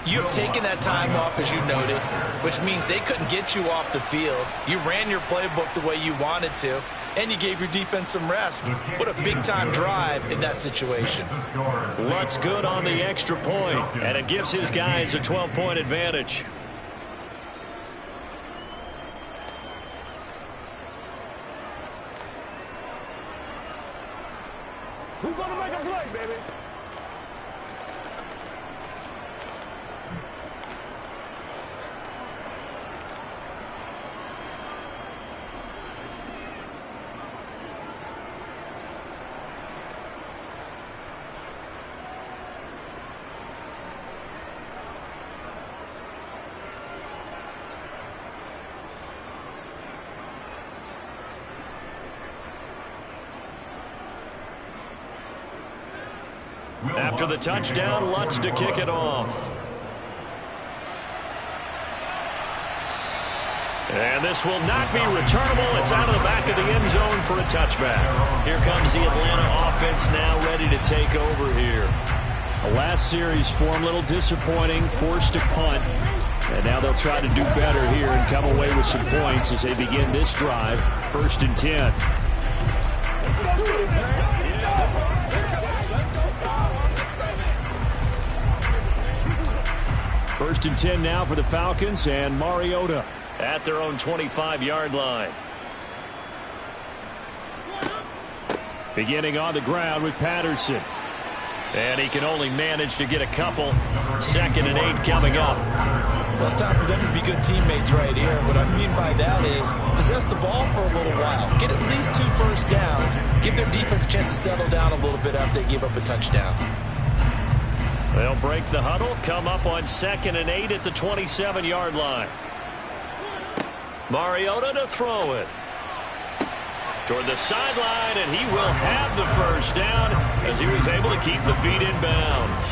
[SPEAKER 5] you have taken that time off, as you noted, which means they couldn't get you off the field. You ran your playbook the way you wanted to, and you gave your defense some rest. What a big-time drive in that situation.
[SPEAKER 2] Looks good on the extra point, and it gives his guys a 12-point advantage.
[SPEAKER 8] Who's going to make a play, baby?
[SPEAKER 2] After the touchdown, Lutz to kick it off. And this will not be returnable. It's out of the back of the end zone for a touchback. Here comes the Atlanta offense now ready to take over here.
[SPEAKER 6] The last series for them, a little disappointing, forced a punt. And now they'll try to do better here and come away with some points as they begin this drive. 1st and 10. First and 10 now for the Falcons, and Mariota
[SPEAKER 2] at their own 25-yard line.
[SPEAKER 6] Beginning on the ground with Patterson.
[SPEAKER 2] And he can only manage to get a couple. 2nd and 8 coming up.
[SPEAKER 5] Well, it's time for them to be good teammates right here. What I mean by that is possess the ball for a little while. Get at least 2 first downs. Give their defense a chance to settle down a little bit after they give up a touchdown.
[SPEAKER 6] They'll break the huddle, come up on 2nd and 8 at the 27-yard line. Mariota to throw it. Toward the sideline, and he will have the first down as he was able to keep the feet in bounds.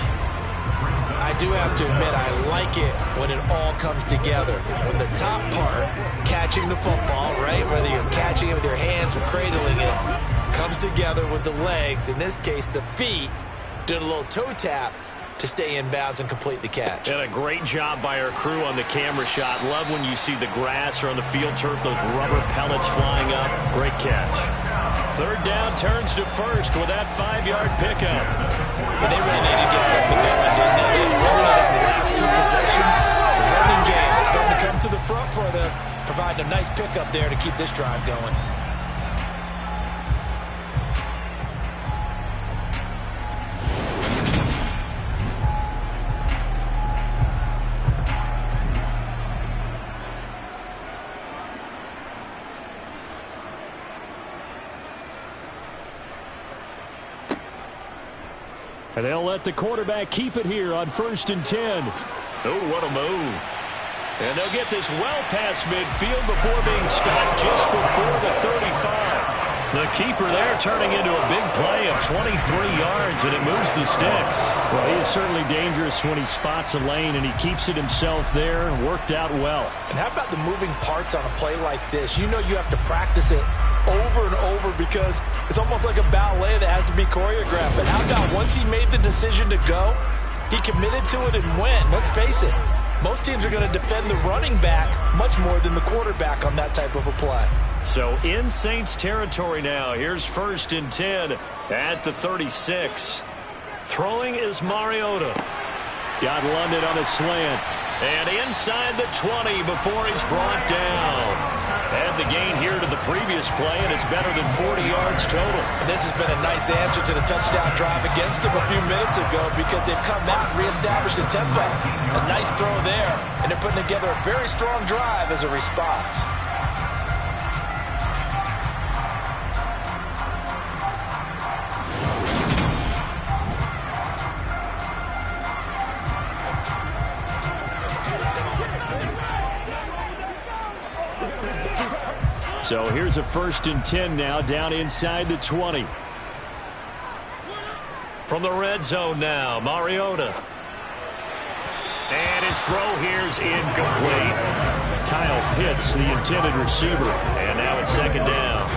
[SPEAKER 5] I do have to admit, I like it when it all comes together. When the top part, catching the football, right, whether you're catching it with your hands or cradling it, comes together with the legs, in this case the feet, doing a little toe tap to stay in bounds and complete the catch.
[SPEAKER 6] And a great job by our crew on the camera shot. Love when you see the grass or on the field turf, those rubber pellets flying up. Great catch. 3rd down turns to 1st with that 5-yard pickup.
[SPEAKER 5] And they really need to get something going, didn't they? They've blown it on the last 2 possessions. The running game is starting to come to the front for them, providing a nice pickup there to keep this drive going.
[SPEAKER 6] And they'll let the quarterback keep it here on 1st and 10. Oh, what a move. And they'll get this well past midfield before being stopped just before the 35. The keeper there turning into a big play of 23 yards, and it moves the sticks. Well, he is certainly dangerous when he spots a lane, and he keeps it himself there. Worked out well.
[SPEAKER 5] And how about the moving parts on a play like this? You know you have to practice it over and over because it's almost like a ballet that has to be choreographed. But how about once he made the decision to go, he committed to it and went. Let's face it, most teams are going to defend the running back much more than the quarterback on that type of a play.
[SPEAKER 6] So in Saints territory now. Here's 1st and 10 at the 36. Throwing is Mariota. Got London on a slant. And inside the 20 before he's brought down. And the gain here to the previous play, and it's better than 40 yards total.
[SPEAKER 5] And this has been a nice answer to the touchdown drive against them a few minutes ago because they've come out and reestablished the tempo. A nice throw there, and they're putting together a very strong drive as a response.
[SPEAKER 6] So here's a 1st and 10 now, down inside the 20. From the red zone now, Mariota. And his throw here's incomplete. Kyle Pitts, the intended receiver. And now it's 2nd down.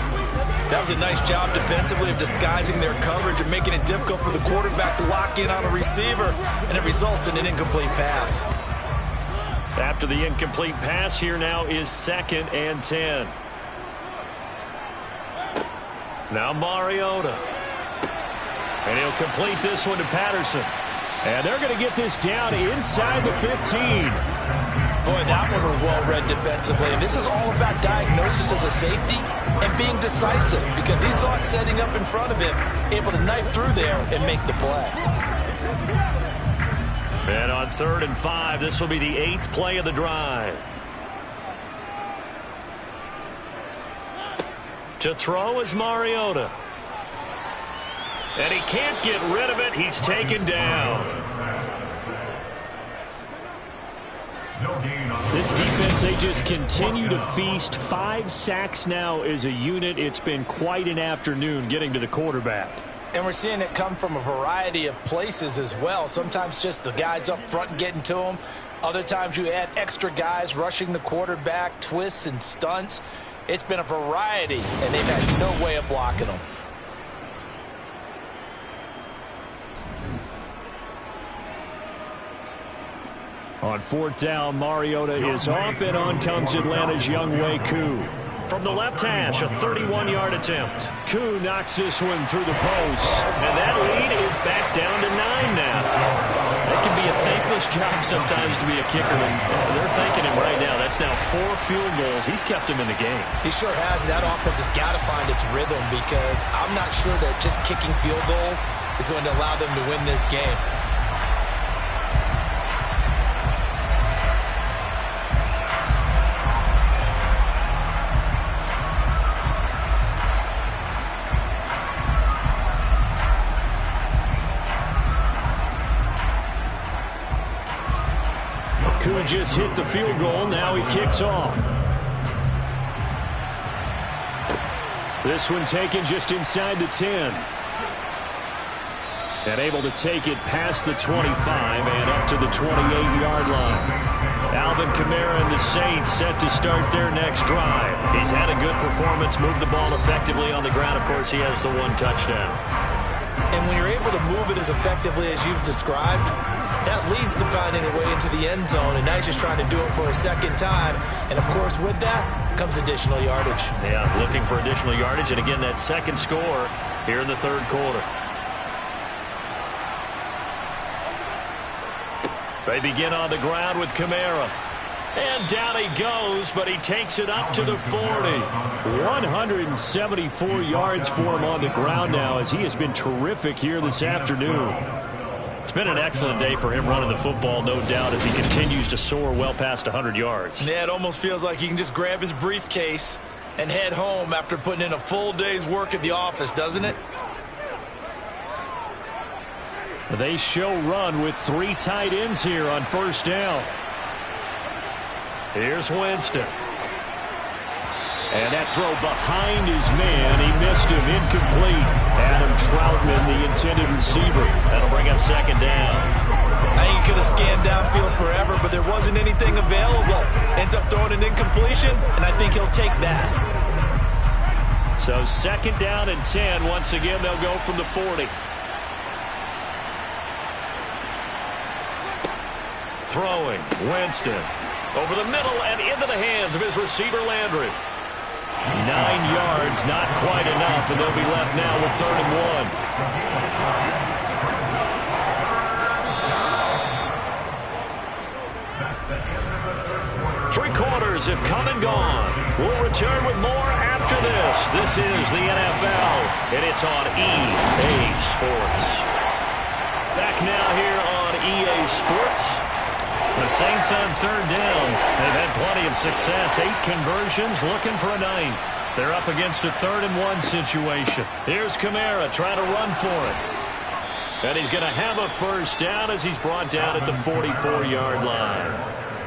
[SPEAKER 5] That was a nice job defensively of disguising their coverage and making it difficult for the quarterback to lock in on a receiver. And it results in an incomplete pass.
[SPEAKER 6] After the incomplete pass, here now is 2nd and 10. Now Mariota. And he'll complete this one to Patterson. And they're going to get this down inside the 15.
[SPEAKER 5] Boy, that one was well-read defensively. And this is all about diagnosis as a safety and being decisive because he saw it setting up in front of him, able to knife through there and make the play.
[SPEAKER 6] And on 3rd and 5, this will be the 8th play of the drive. To throw is Mariota. And he can't get rid of it. He's taken down. This defense, they just continue to feast. 5 sacks now as a unit. It's been quite an afternoon getting to the quarterback.
[SPEAKER 5] And we're seeing it come from a variety of places as well. Sometimes just the guys up front getting to him. Other times you add extra guys rushing the quarterback, twists and stunts. It's been a variety, and they've had no way of blocking them.
[SPEAKER 6] On 4th down, Mariota is off, and on comes Atlanta's Younghoe Koo. From the left hash, a 31-yard attempt. Koo knocks this one through the post, and that lead is back down to 9 now. That can be a thankless job sometimes to be a kicker, and they're thanking him right now. That's now 4 field goals. He's kept him in the game.
[SPEAKER 5] He sure has. That offense has got to find its rhythm because I'm not sure that just kicking field goals is going to allow them to win this game.
[SPEAKER 6] just hit the field goal. Now he kicks off. This one taken just inside the 10. And able to take it past the 25 and up to the 28-yard line. Alvin Kamara and the Saints set to start their next drive. He's had a good performance, moved the ball effectively on the ground. Of course, he has the one touchdown.
[SPEAKER 5] And when you're able to move it as effectively as you've described, that leads to finding a way into the end zone, and now he's just trying to do it for a second time. And, of course, with that comes additional yardage.
[SPEAKER 6] Yeah, looking for additional yardage, and again, that second score here in the third quarter. They begin on the ground with Kamara. And down he goes, but he takes it up to the 40. 174 yards for him on the ground now, as he has been terrific here this afternoon. It's been an excellent day for him running the football, no doubt, as he continues to soar well past 100 yards.
[SPEAKER 5] Yeah, it almost feels like he can just grab his briefcase and head home after putting in a full day's work at the office, doesn't it?
[SPEAKER 6] They show run with 3 tight ends here on first down. Here's Winston. And that throw behind his man. He missed him. Incomplete. Adam Troutman, the intended receiver. That'll bring up second down.
[SPEAKER 5] I think he could have scanned downfield forever, but there wasn't anything available. Ends up throwing an incompletion, and I think he'll take that.
[SPEAKER 6] So second down and 10. Once again, they'll go from the 40. Throwing, Winston, over the middle and into the hands of his receiver, Landry. 9 yards, not quite enough, and they'll be left now with 3rd and 1. 3 quarters have come and gone. We'll return with more after this. This is the NFL, and it's on EA Sports. Back now here on EA Sports. The Saints on 3rd down. They've had plenty of success. 8 conversions, looking for a 9th. They're up against a 3rd and 1 situation. Here's Kamara trying to run for it. And he's going to have a first down as he's brought down at the 44-yard line.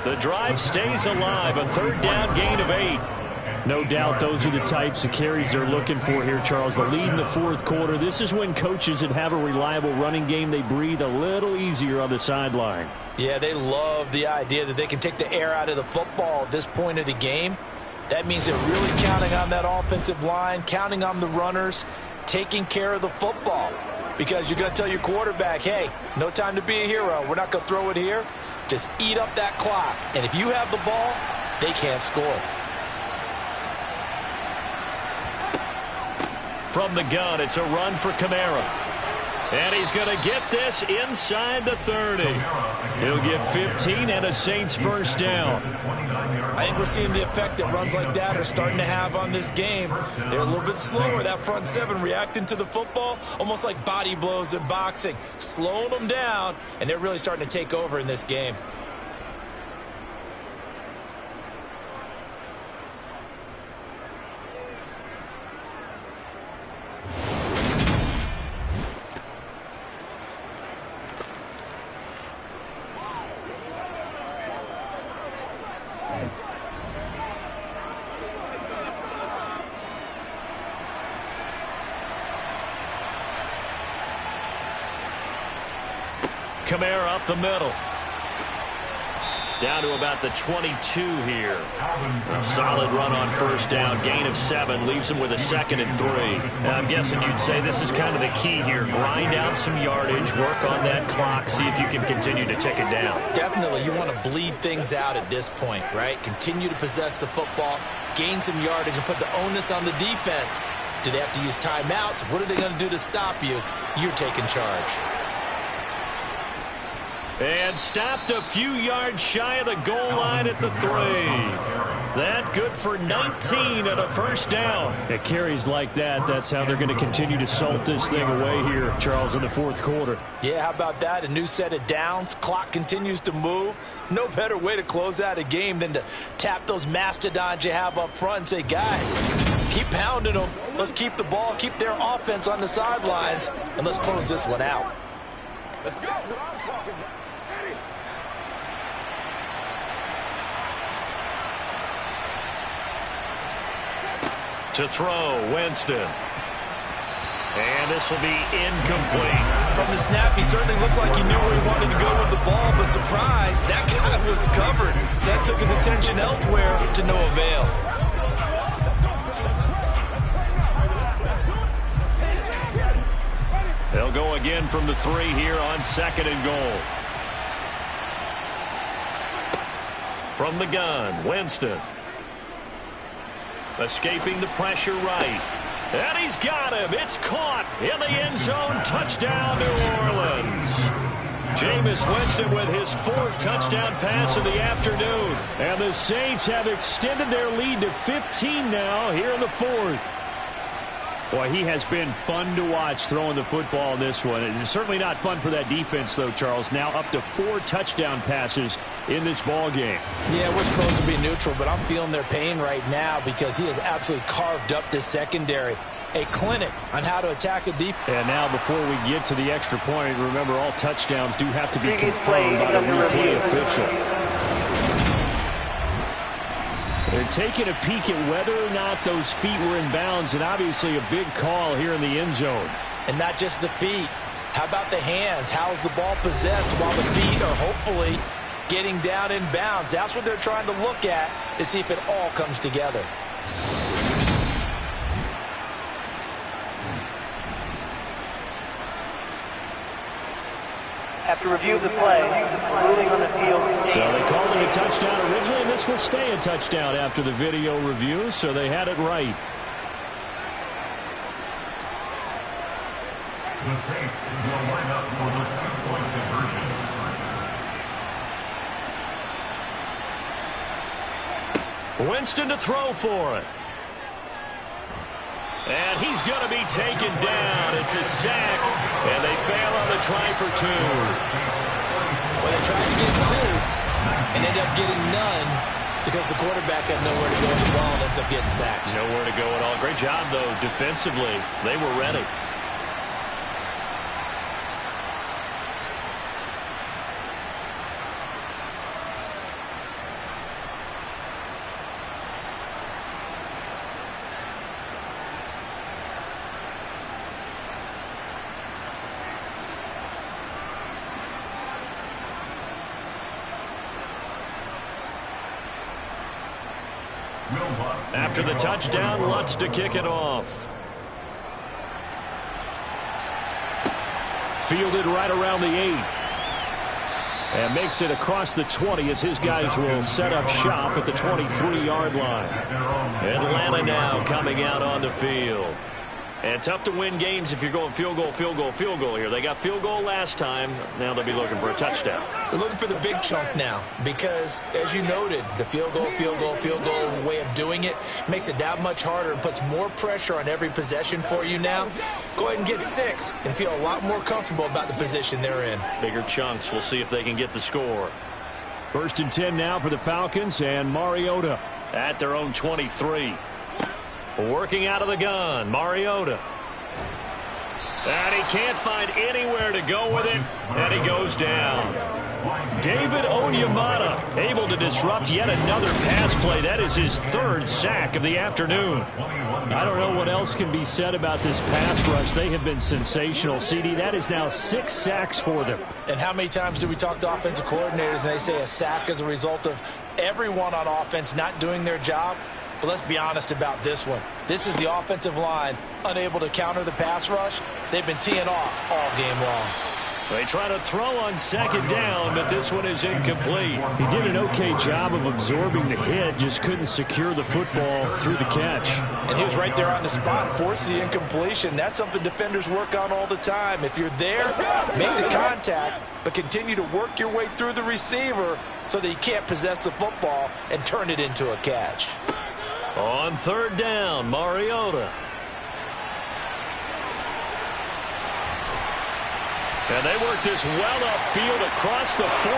[SPEAKER 6] The drive stays alive. A 3rd down gain of 8. No doubt those are the types of carries they're looking for here, Charles. The lead in the 4th quarter. This is when coaches that have a reliable running game, they breathe a little easier on the sideline.
[SPEAKER 5] Yeah, they love the idea that they can take the air out of the football at this point of the game. That means they're really counting on that offensive line, counting on the runners, taking care of the football. Because you're going to tell your quarterback, hey, no time to be a hero. We're not going to throw it here. Just eat up that clock. And if you have the ball, they can't score.
[SPEAKER 6] From the gun, it's a run for Kamara. And he's going to get this inside the 30. He'll get 15 and a Saints first down.
[SPEAKER 5] I think we're seeing the effect that runs like that are starting to have on this game. They're a little bit slower, that front 7, reacting to the football, almost like body blows in boxing, slowing them down, and they're really starting to take over in this game.
[SPEAKER 6] Kamara up the middle. Down to about the 22 here. A solid run on first down. Gain of 7 leaves him with a 2nd and 3. Now, I'm guessing you'd say this is kind of the key here. Grind out some yardage, work on that clock, see if you can continue to tick it down.
[SPEAKER 5] Definitely. You want to bleed things out at this point, right? Continue to possess the football, gain some yardage, and put the onus on the defense. Do they have to use timeouts? What are they going to do to stop you? You're taking charge.
[SPEAKER 6] And stopped a few yards shy of the goal line at the 3. That good for 19 and a first down. It carries like that. That's how they're going to continue to salt this thing away here, Charles, in the 4th quarter.
[SPEAKER 5] Yeah, how about that? A new set of downs. Clock continues to move. No better way to close out a game than to tap those mastodons you have up front and say, guys, keep pounding them. Let's keep the ball, keep their offense on the sidelines, and let's close this one out.
[SPEAKER 8] Let's go.
[SPEAKER 2] To throw, Winston. And this will be incomplete.
[SPEAKER 5] From the snap, he certainly looked like he knew where he wanted to go with the ball, but surprise, that guy was covered. So that took his attention elsewhere to no avail.
[SPEAKER 2] They'll go again from the 3 here on 2nd and goal. From the gun, Winston. Escaping the pressure right. And he's got him. It's caught in the end zone. Touchdown, New Orleans. Jameis Winston with his 4th touchdown pass of the afternoon.
[SPEAKER 6] And the Saints have extended their lead to 15 now here in the 4th. Boy, he has been fun to watch throwing the football in this one. It's certainly not fun for that defense, though, Charles. Now up to 4 touchdown passes in this ball game.
[SPEAKER 5] Yeah, we're supposed to be neutral, but I'm feeling their pain right now because he has absolutely carved up this secondary. A clinic on how to attack a deep.
[SPEAKER 6] And now before we get to the extra point, remember all touchdowns do have to be confirmed by the replay official. They're taking a peek at whether or not those feet were in bounds, and obviously a big call here in the end zone.
[SPEAKER 5] And not just the feet. How about the hands? How's the ball possessed while the feet are hopefully getting down in bounds? That's what they're trying to look at to see if it all comes together.
[SPEAKER 4] After review of the play, ruling on the field.
[SPEAKER 6] So they called it a touchdown originally, and this will stay a touchdown after the video review, so they had it right.
[SPEAKER 9] The Saints will line up for the 2-point conversion.
[SPEAKER 2] Winston to throw for it. And he's going to be taken down. It's a sack, and they fail on the try for 2.
[SPEAKER 5] Well, they tried to get 2 and ended up getting none because the quarterback had nowhere to go with the ball and ends up getting sacked.
[SPEAKER 2] Nowhere to go at all. Great job, though, defensively. They were ready. After the touchdown, Lutz to kick it off.
[SPEAKER 6] Fielded right around the 8. And makes it across the 20 as his guys will set up shop at the 23-yard line.
[SPEAKER 2] Atlanta now coming out on the field. And tough to win games if you're going field goal, field goal, field goal here. They got field goal last time. Now they'll be looking for a touchdown.
[SPEAKER 5] They're looking for the big chunk now because, as you noted, the field goal way of doing it makes it that much harder and puts more pressure on every possession for you now. Go ahead and get 6 and feel a lot more comfortable about the position they're in.
[SPEAKER 2] Bigger chunks. We'll see if they can get the score.
[SPEAKER 6] 1st and 10 now for the Falcons, and Mariota
[SPEAKER 2] at their own 23. Working out of the gun, Mariota. And he can't find anywhere to go with it, and he goes down.
[SPEAKER 6] David Onyemata able to disrupt yet another pass play. That is his 3rd sack of the afternoon. I don't know what else can be said about this pass rush. They have been sensational, CD. That is now 6 sacks for them.
[SPEAKER 5] And how many times do we talk to offensive coordinators and they say a sack is a result of everyone on offense not doing their job? But let's be honest about this one. This is the offensive line unable to counter the pass rush. They've been teeing off all game long.
[SPEAKER 2] They try to throw on 2nd down, but this one is incomplete.
[SPEAKER 6] He did an okay job of absorbing the hit, just couldn't secure the football through the catch.
[SPEAKER 5] And he was right there on the spot, force the incompletion. That's something defenders work on all the time. If you're there, make the contact, but continue to work your way through the receiver so that he can't possess the football and turn it into a catch.
[SPEAKER 2] On 3rd down, Mariota. And they work this well upfield across the 45.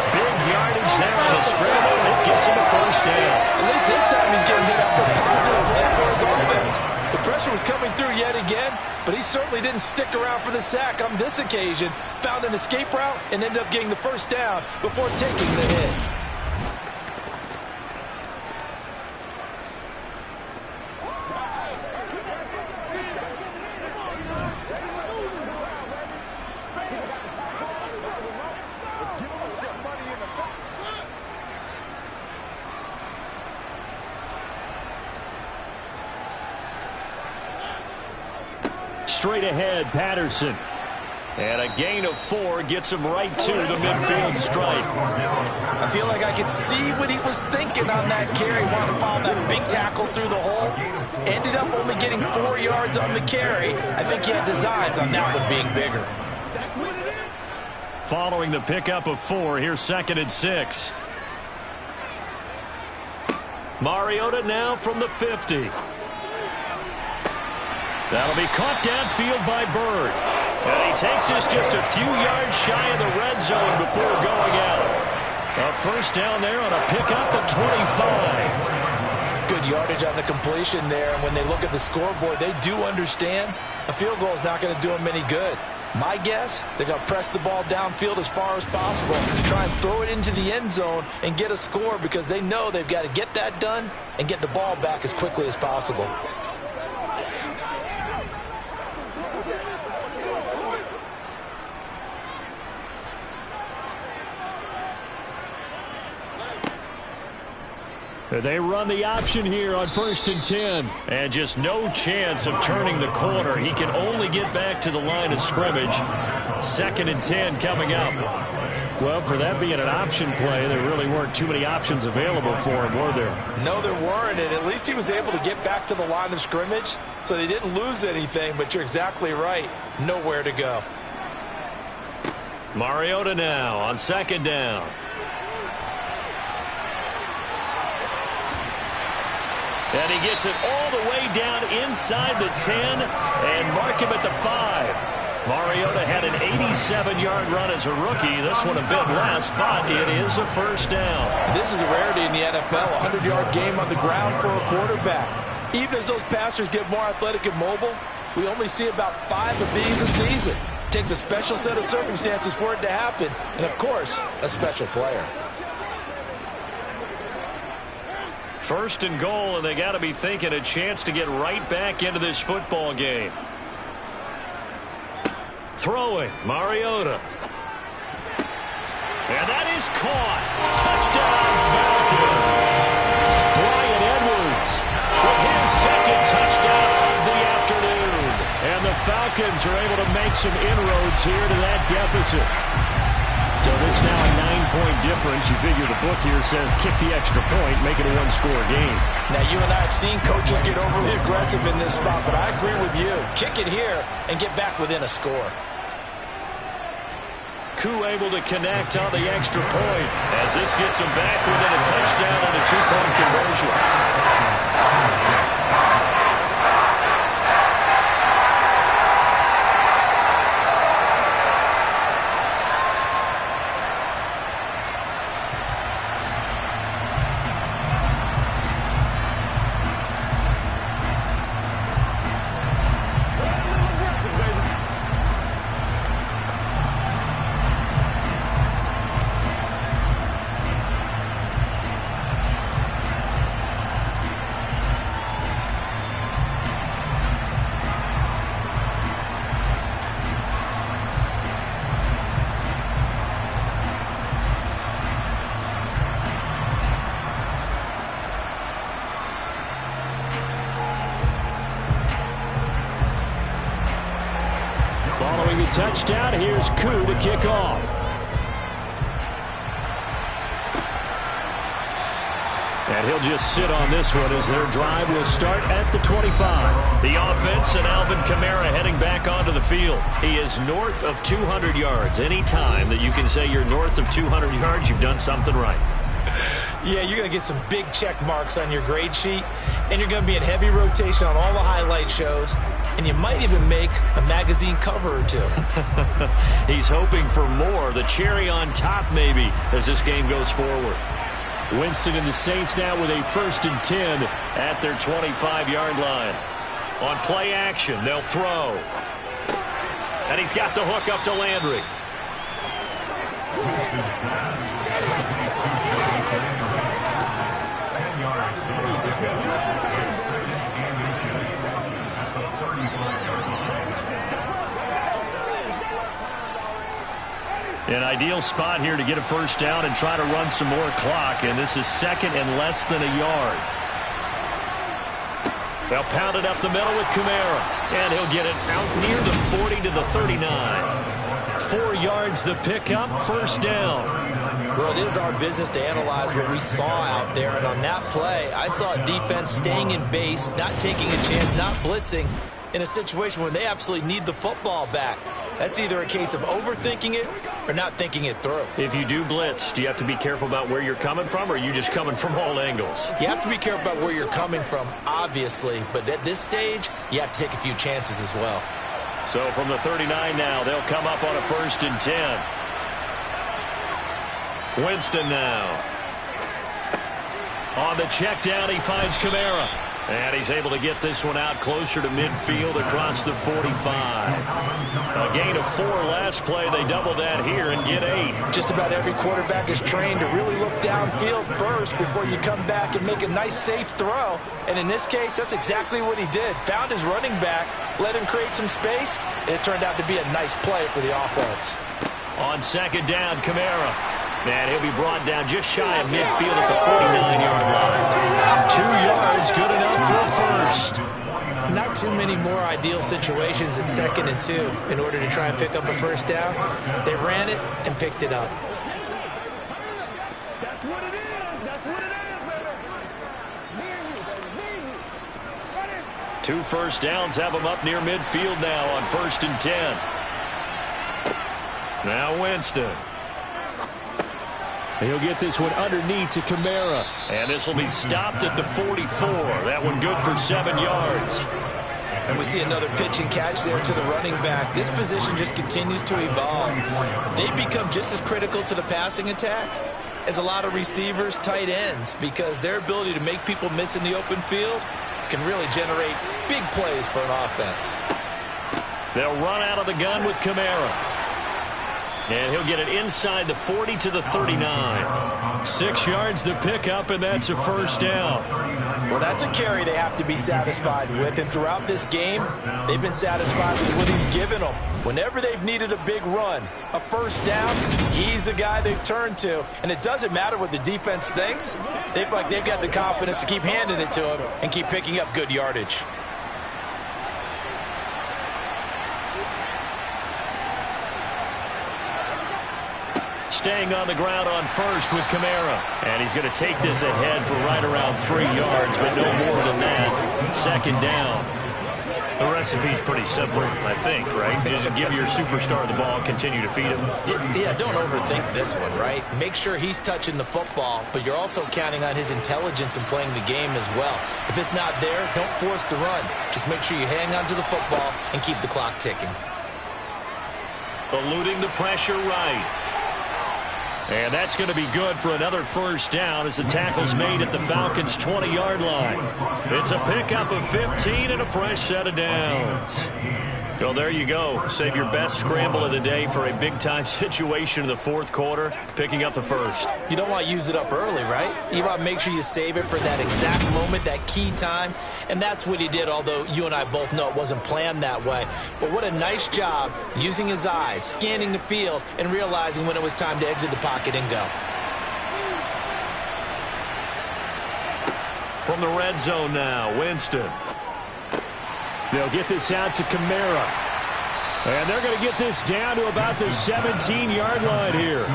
[SPEAKER 2] Big yardage there on the scramble. It gets him a 1st down.
[SPEAKER 5] At least this time he's getting hit up for positive play for his offense. The pressure was coming through yet again, but he certainly didn't stick around for the sack on this occasion. Found an escape route and ended up getting the 1st down before taking the hit.
[SPEAKER 6] straight ahead, Patterson. And a gain of 4 gets him right to the midfield stripe.
[SPEAKER 5] I feel like I could see what he was thinking on that carry. Wanted to follow that big tackle through the hole. Ended up only getting 4 yards on the carry. I think he had designs on that one being bigger.
[SPEAKER 6] Following the pickup of 4, here's 2nd and 6. Mariota now from the 50. That'll be caught downfield by Bird. And he takes this just a few yards shy of the red zone before going out. A first down there on a pickup at 25.
[SPEAKER 5] Good yardage on the completion there. And when they look at the scoreboard, they do understand a field goal is not going to do them any good. My guess, they're going to press the ball downfield as far as possible, try and throw it into the end zone and get a score because they know they've got to get that done and get the ball back as quickly as possible.
[SPEAKER 6] They run the option here on 1st and 10. And just no chance of turning the corner. He can only get back to the line of scrimmage. 2nd and 10 coming up. Well, for that being an option play, there really weren't too many options available for him, were there?
[SPEAKER 5] No, there weren't, and at least he was able to get back to the line of scrimmage, so they didn't lose anything, but you're exactly right. Nowhere to go.
[SPEAKER 6] Mariota now on 2nd down. And he gets it all the way down inside the 10 and mark him at the 5. Mariota had an 87-yard run as a rookie. This one a bit less, but it is a first down.
[SPEAKER 5] This is a rarity in the NFL, a 100-yard game on the ground for a quarterback. Even as those passers get more athletic and mobile, we only see about 5 of these a season. It takes a special set of circumstances for it to happen, and of course, a special player.
[SPEAKER 6] 1st and goal, and they got to be thinking a chance to get right back into this football game. Throwing, Mariota. And that is caught. Touchdown, Falcons. Bryan Edwards with his 2nd touchdown of the afternoon. And the Falcons are able to make some inroads here to that deficit. So this now a 9-point difference. You figure the book here says kick the extra point, make it a 1-score game.
[SPEAKER 5] Now, you and I have seen coaches get overly aggressive in this spot, but I agree with you. Kick it here and get back within a score.
[SPEAKER 6] Koo able to connect on the extra point as this gets him back within a touchdown and a 2-point conversion. Following the touchdown, here's Koo to kick off. And he'll just sit on this one as their drive will start at the 25. The offense and Alvin Kamara heading back onto the field. He is north of 200 yards. Any time that you can say you're north of 200 yards, you've done something right.
[SPEAKER 5] Yeah, you're going to get some big check marks on your grade sheet, and you're going to be in heavy rotation on all the highlight shows, and you might even make a magazine cover or two.
[SPEAKER 6] He's hoping for more, the cherry on top maybe, as this game goes forward. Winston and the Saints now with a 1st and 10 at their 25-yard line. On play action, they'll throw. And he's got the hook up to Landry. An ideal spot here to get a first down and try to run some more clock, and this is 2nd and less than a yard. They'll pound it up the middle with Kamara. And he'll get it out near the 40 to the 39. 4 yards the pickup, first down.
[SPEAKER 5] Well, it is our business to analyze what we saw out there. And on that play, I saw a defense staying in base, not taking a chance, not blitzing in a situation where they absolutely need the football back. That's either a case of overthinking it or not thinking it through.
[SPEAKER 6] If you do blitz, do you have to be careful about where you're coming from, or are you just coming from all angles?
[SPEAKER 5] You have to be careful about where you're coming from, obviously. But at this stage, you have to take a few chances as well.
[SPEAKER 6] So from the 39 now, they'll come up on a 1st and 10. Winston now. On the check down, he finds Kamara. And he's able to get this one out closer to midfield across the 45. A gain of 4 last play. They double that here and get 8.
[SPEAKER 5] Just about every quarterback is trained to really look downfield first before you come back and make a nice, safe throw. And in this case, that's exactly what he did. Found his running back, let him create some space, and it turned out to be a nice play for the offense.
[SPEAKER 6] On 2nd down, Kamara. And he'll be brought down just shy of midfield at the 49-yard line. 2 yards, good enough for a first.
[SPEAKER 5] Not too many more ideal situations at 2nd and 2 in order to try and pick up a first down. They ran it and picked it up.
[SPEAKER 8] That's what it is. That's what it is, baby.
[SPEAKER 6] 2 first downs have them up near midfield now on 1st and 10. Now Winston. He'll get this one underneath to Kamara. And this will be stopped at the 44. That one good for 7 yards.
[SPEAKER 5] And we see another pitch and catch there to the running back. This position just continues to evolve. They become just as critical to the passing attack as a lot of receivers, tight ends, because their ability to make people miss in the open field can really generate big plays for an offense.
[SPEAKER 6] They'll run out of the gun with Kamara. And he'll get it inside the 40 to the 39. 6 yards the pickup, and that's a first down.
[SPEAKER 5] Well, that's a carry they have to be satisfied with. And throughout this game, they've been satisfied with what he's given them. Whenever they've needed a big run, a first down, he's the guy they've turned to. And it doesn't matter what the defense thinks. They feel like they've got the confidence to keep handing it to him and keep picking up good yardage.
[SPEAKER 6] Staying on the ground on 1st with Kamara. And he's going to take this ahead for right around 3 yards, but no more than that. 2nd down. The recipe's pretty simple, I think, right? Just give your superstar the ball and continue to feed him.
[SPEAKER 5] Yeah, don't overthink this one, right? Make sure he's touching the football, but you're also counting on his intelligence in playing the game as well. If it's not there, don't force the run. Just make sure you hang on to the football and keep the clock ticking.
[SPEAKER 6] Eluding the pressure right. And that's going to be good for another first down as the tackle's made at the Falcons' 20-yard line. It's a pickup of 15 and a fresh set of downs. So there you go. Save your best scramble of the day for a big-time situation in the 4th quarter, picking up the first.
[SPEAKER 5] You don't want to use it up early, right? You want to make sure you save it for that exact moment, that key time. And that's what he did, although you and I both know it wasn't planned that way. But what a nice job using his eyes, scanning the field, and realizing when it was time to exit the pocket and go.
[SPEAKER 6] From the red zone now, Winston. They'll get this out to Kamara. And they're going to get this down to about the 17-yard line here.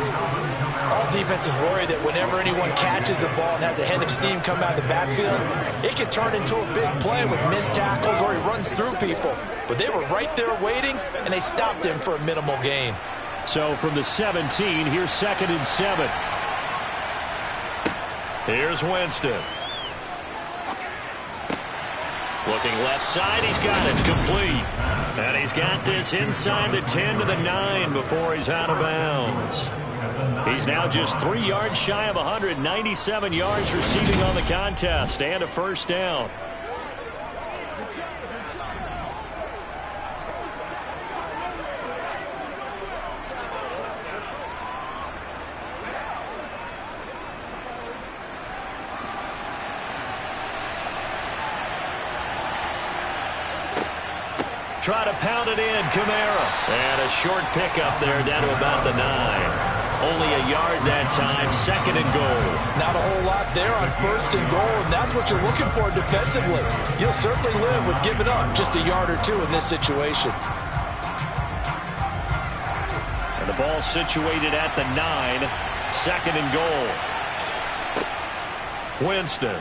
[SPEAKER 5] All defenses worry that whenever anyone catches the ball and has a head of steam come out of the backfield, it can turn into a big play with missed tackles or he runs through people. But they were right there waiting, and they stopped him for a minimal gain.
[SPEAKER 6] So from the 17, here's 2nd and 7. Here's Winston. Looking left side, he's got it complete. And he's got this inside the 10 to the 9 before he's out of bounds. He's now just 3 yards shy of 197 yards receiving on the contest and a first down. Try to pound it in, Kamara. And a short pickup there down to about the 9. Only a yard that time, 2nd and goal.
[SPEAKER 5] Not a whole lot up there on 1st and goal, and that's what you're looking for defensively. You'll certainly live with giving up just a yard or two in this situation.
[SPEAKER 2] And the ball situated at the 9, 2nd and goal. Winston.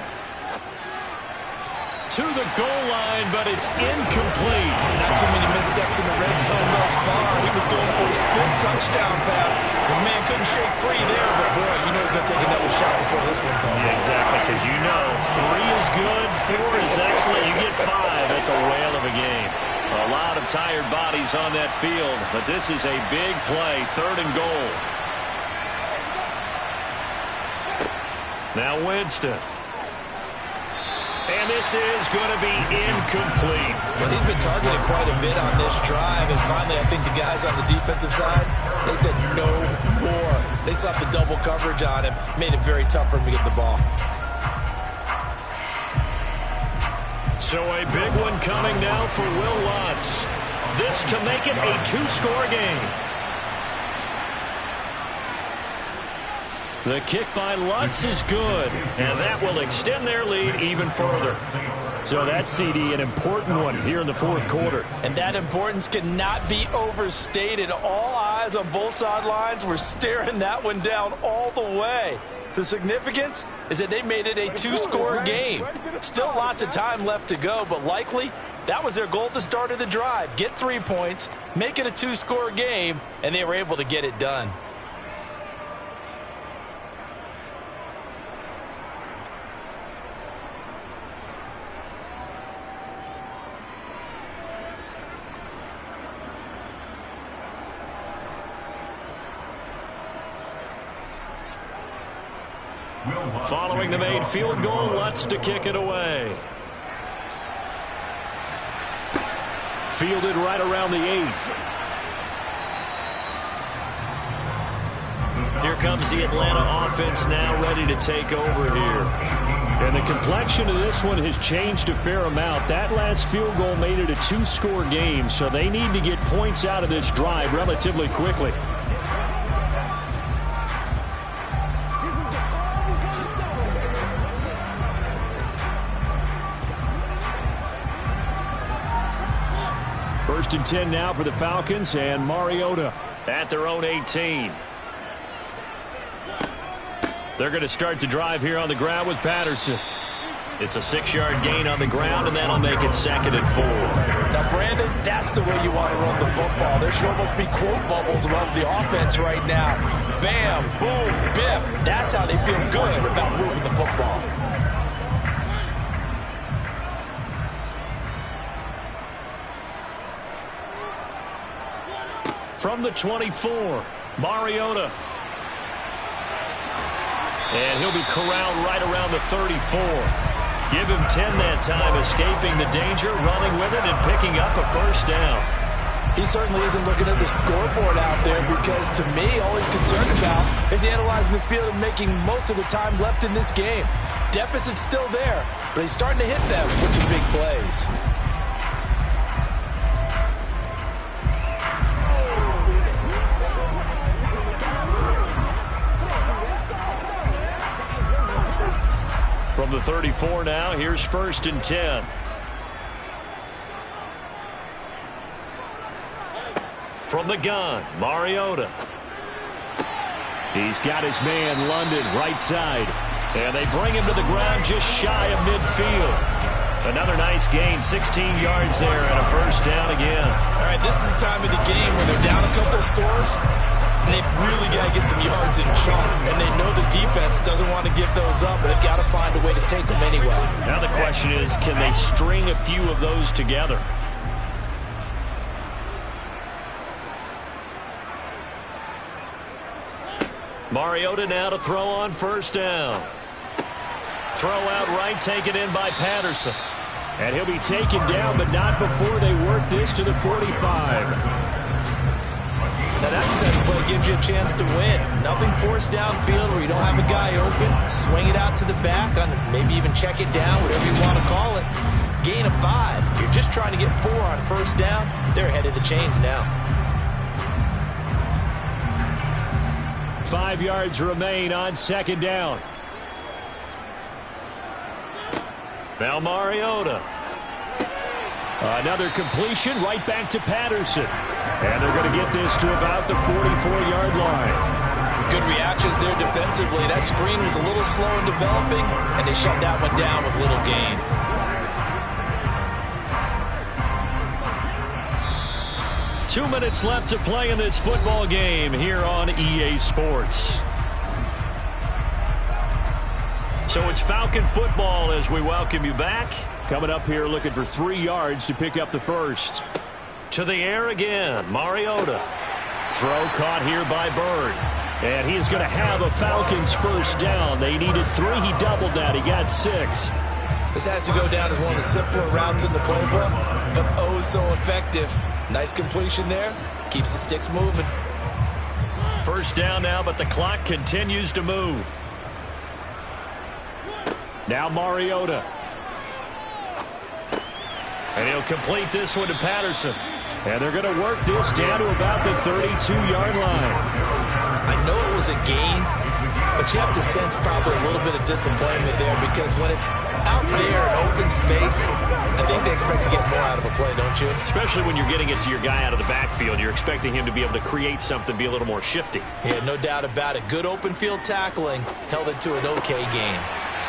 [SPEAKER 2] To the goal line, but it's incomplete.
[SPEAKER 5] Not too many missteps in the red zone thus far. He was going for his 5th touchdown pass. His man couldn't shake free there, but boy, you know he's going to take another shot before this one's over.
[SPEAKER 2] Yeah, exactly, because you know 3 is good, 4 is excellent. You get 5, that's a whale of a game. A lot of tired bodies on that field, but this is a big play, 3rd and goal. Now Winston. And this is going to be incomplete.
[SPEAKER 5] Well, he's been targeted quite a bit on this drive, and finally I think the guys on the defensive side, they said no more. They slapped the double coverage on him, made it very tough for him to get the ball.
[SPEAKER 2] So a big one coming now for Will Lutz. This to make it a 2-score game. The kick by Lutz is good, and that will extend their lead even further. So that's, CD, an important one here in the 4th quarter.
[SPEAKER 5] And that importance cannot be overstated. All eyes on both sidelines were staring that one down all the way. The significance is that they made it a 2-score game. Still lots of time left to go, but likely that was their goal at the start of the drive. Get 3 points, make it a 2-score game, and they were able to get it done.
[SPEAKER 2] Following the made field goal, Lutz to kick it away. Fielded right around the 8. Here comes the Atlanta offense now ready to take over here. And the complexion of this one has changed a fair amount. That last field goal made it a 2-score game, so they need to get points out of this drive relatively quickly. First and 10 now for the Falcons, and Mariota at their own 18. They're going to start the drive here on the ground with Patterson. It's a 6-yard gain on the ground, and that'll make it 2nd and 4.
[SPEAKER 5] Now, Brandon, that's the way you want to run the football. There should almost be quote bubbles above the offense right now. Bam, boom, biff. That's how they feel good about moving the football.
[SPEAKER 2] From the 24, Mariota. And he'll be corralled right around the 34. Give him 10 that time, escaping the danger, running with it, and picking up a 1st down.
[SPEAKER 5] He certainly isn't looking at the scoreboard out there because, to me, all he's concerned about is analyzing the field and making most of the time left in this game. Deficit's still there, but he's starting to hit them with some big plays.
[SPEAKER 2] From the 34 now, here's 1st and 10. From the gun, Mariota. He's got his man, London, right side. And they bring him to the ground just shy of midfield. Another nice gain, 16 yards there, and a 1st down again.
[SPEAKER 5] All right, this is the time of the game where they're down a couple of scores, and they've really got to get some yards in chunks, and they know the defense doesn't want to give those up, but they've got to find a way to take them anyway.
[SPEAKER 2] Now the question is, can they string a few of those together? Mariota now to throw on 1st down. Throw out right, taken in by Patterson. And he'll be taken down, but not before they work this to the 45.
[SPEAKER 5] Now that's the type of play gives you a chance to win. Nothing forced downfield where you don't have a guy open. Swing it out to the back, on maybe even check it down, whatever you want to call it. Gain of 5. You're just trying to get 4 on 1st down. They're ahead of the chains now.
[SPEAKER 2] 5 yards remain on 2nd down.
[SPEAKER 6] Now Mariota. Another completion right back to Patterson. And they're going to get this to about the 44-yard line.
[SPEAKER 5] Good reactions there defensively. That screen was a little slow in developing, and they shut that one down with little gain.
[SPEAKER 6] Two minutes left to play in this football game here on EA Sports. So it's Falcon football as we welcome you back. Coming up here looking for 3 yards to pick up the first. To the air again, Mariota. Throw caught here by Bird. And he is going to have a Falcons first down. They needed 3. He doubled that. He got 6.
[SPEAKER 5] This has to go down as one of the simpler routes in the playbook, but oh so effective. Nice completion there. Keeps the sticks moving.
[SPEAKER 6] First down now, but the clock continues to move. Now Mariota. And he'll complete this one to Patterson. And they're going to work this down to about the 32-yard line.
[SPEAKER 5] I know it was a gain, but you have to sense probably a little bit of disappointment there because when it's out there in open space, I think they expect to get more out of a play, don't you?
[SPEAKER 6] Especially when you're getting it to your guy out of the backfield. You're expecting him to be able to create something, be a little more shifty.
[SPEAKER 5] Yeah, no doubt about it. Good open field tackling held it to an okay game.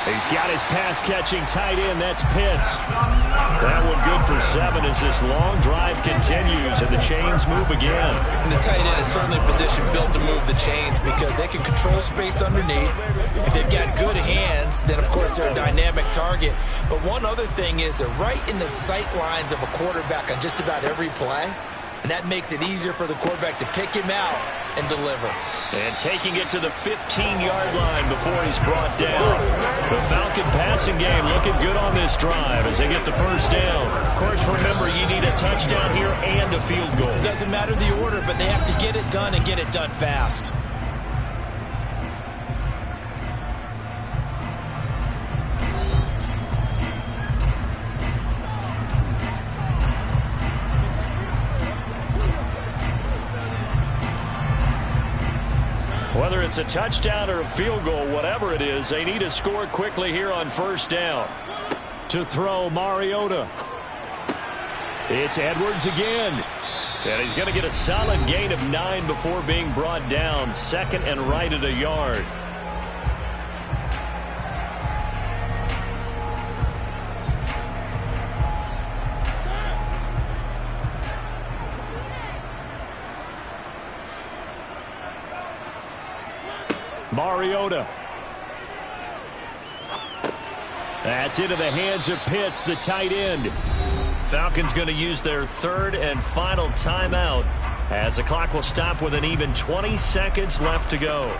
[SPEAKER 6] He's got his pass-catching tight end. That's Pitts. That one good for 7 as this long drive continues and the chains move again.
[SPEAKER 5] And the tight end is certainly a position built to move the chains because they can control space underneath. If they've got good hands, then, of course, they're a dynamic target. But one other thing is they're right in the sight lines of a quarterback on just about every play. And that makes it easier for the quarterback to pick him out and deliver.
[SPEAKER 6] And taking it to the 15-yard line before he's brought down. The Falcon passing game looking good on this drive as they get the first down. Of course, remember, you need a touchdown here and a field goal.
[SPEAKER 5] Doesn't matter the order, but they have to get it done and get it done fast.
[SPEAKER 6] Whether it's a touchdown or a field goal, whatever it is, they need to score quickly here on first down. To throw, Mariota. It's Edwards again. And he's going to get a solid gain of 9 before being brought down. Second and right at a yard. Mariota. That's into the hands of Pitts, the tight end. Falcons going to use their third and final timeout as the clock will stop with an even 20 seconds left to go.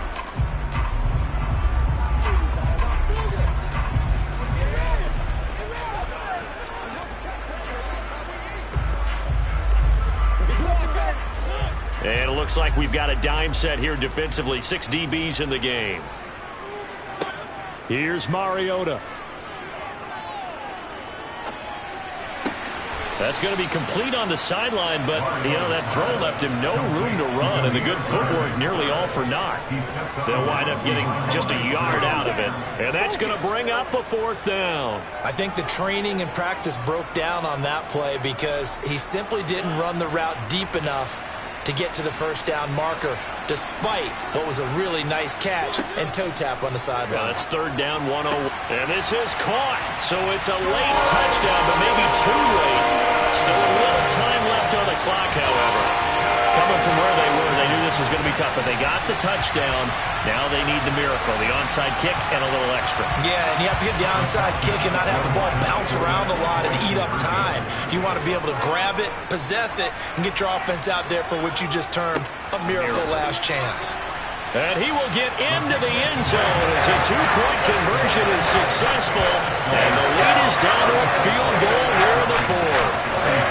[SPEAKER 6] And it looks like we've got a dime set here defensively. 6 DBs in the game. Here's Mariota. That's going to be complete on the sideline, but, you know, that throw left him no room to run, and the good footwork nearly all for naught. They'll wind up getting just a yard out of it, and that's going to bring up a fourth down.
[SPEAKER 5] I think the training and practice broke down on that play because he simply didn't run the route deep enough to get to the first down marker, despite what was a really nice catch and toe tap on the sideline.
[SPEAKER 6] Well, it's third down, 1-0. And this is caught. So it's a late touchdown, but maybe too late. Still a little time left on the clock, however. Coming from where they were, they knew this was going to be tough, but they got the touchdown. Now they need the miracle, the onside kick and a little extra.
[SPEAKER 5] Yeah, and you have to get the onside kick and not have the ball bounce around a lot and eat up time. You want to be able to grab it, possess it, and get your offense out there for what you just termed a miracle last chance.
[SPEAKER 6] And he will get into the end zone as a two-point conversion is successful. And the lead is down to a field goal here in the fourth.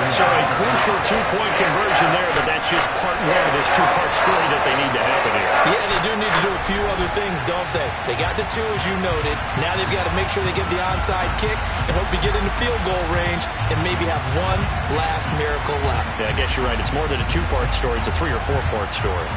[SPEAKER 6] So a crucial two-point conversion there, but that's just part one of this two-part story that they need to happen here.
[SPEAKER 5] Yeah, they do need to do a few other things, don't they? They got the 2, as you noted. Now they've got to make sure they get the onside kick and hope to get into field goal range and maybe have one last miracle left.
[SPEAKER 6] Yeah, I guess you're right. It's more than a two-part story. It's a 3- or 4-part story.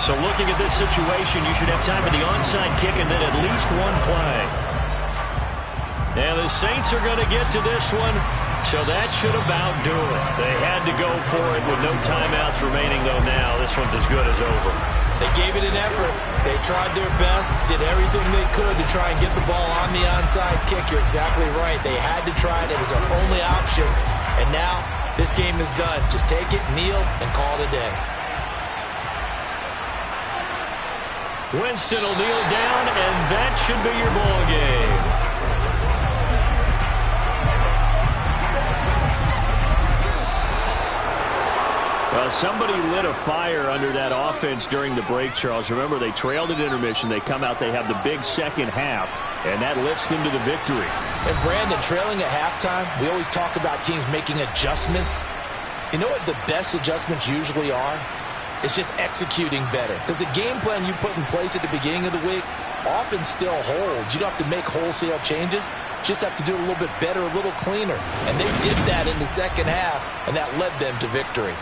[SPEAKER 6] So looking at this situation, you should have time for the onside kick and then at least one play. And the Saints are going to get to this one, so that should about do it. They had to go for it with no timeouts remaining, though now this one's as good as over.
[SPEAKER 5] They gave it an effort. They tried their best, did everything they could to try and get the ball on the onside kick. You're exactly right. They had to try it. It was their only option. And now this game is done. Just take it, kneel, and call it a day.
[SPEAKER 6] Winston will kneel down, and that should be your ball game. Well, somebody lit a fire under that offense during the break, Charles. Remember, they trailed at intermission. They come out, they have the big second half, and that lifts them to the victory.
[SPEAKER 5] And Brandon, trailing at halftime, we always talk about teams making adjustments. You know what the best adjustments usually are? It's just executing better. Because the game plan you put in place at the beginning of the week often still holds. You don't have to make wholesale changes. You just have to do it a little bit better, a little cleaner. And they did that in the second half, and that led them to victory.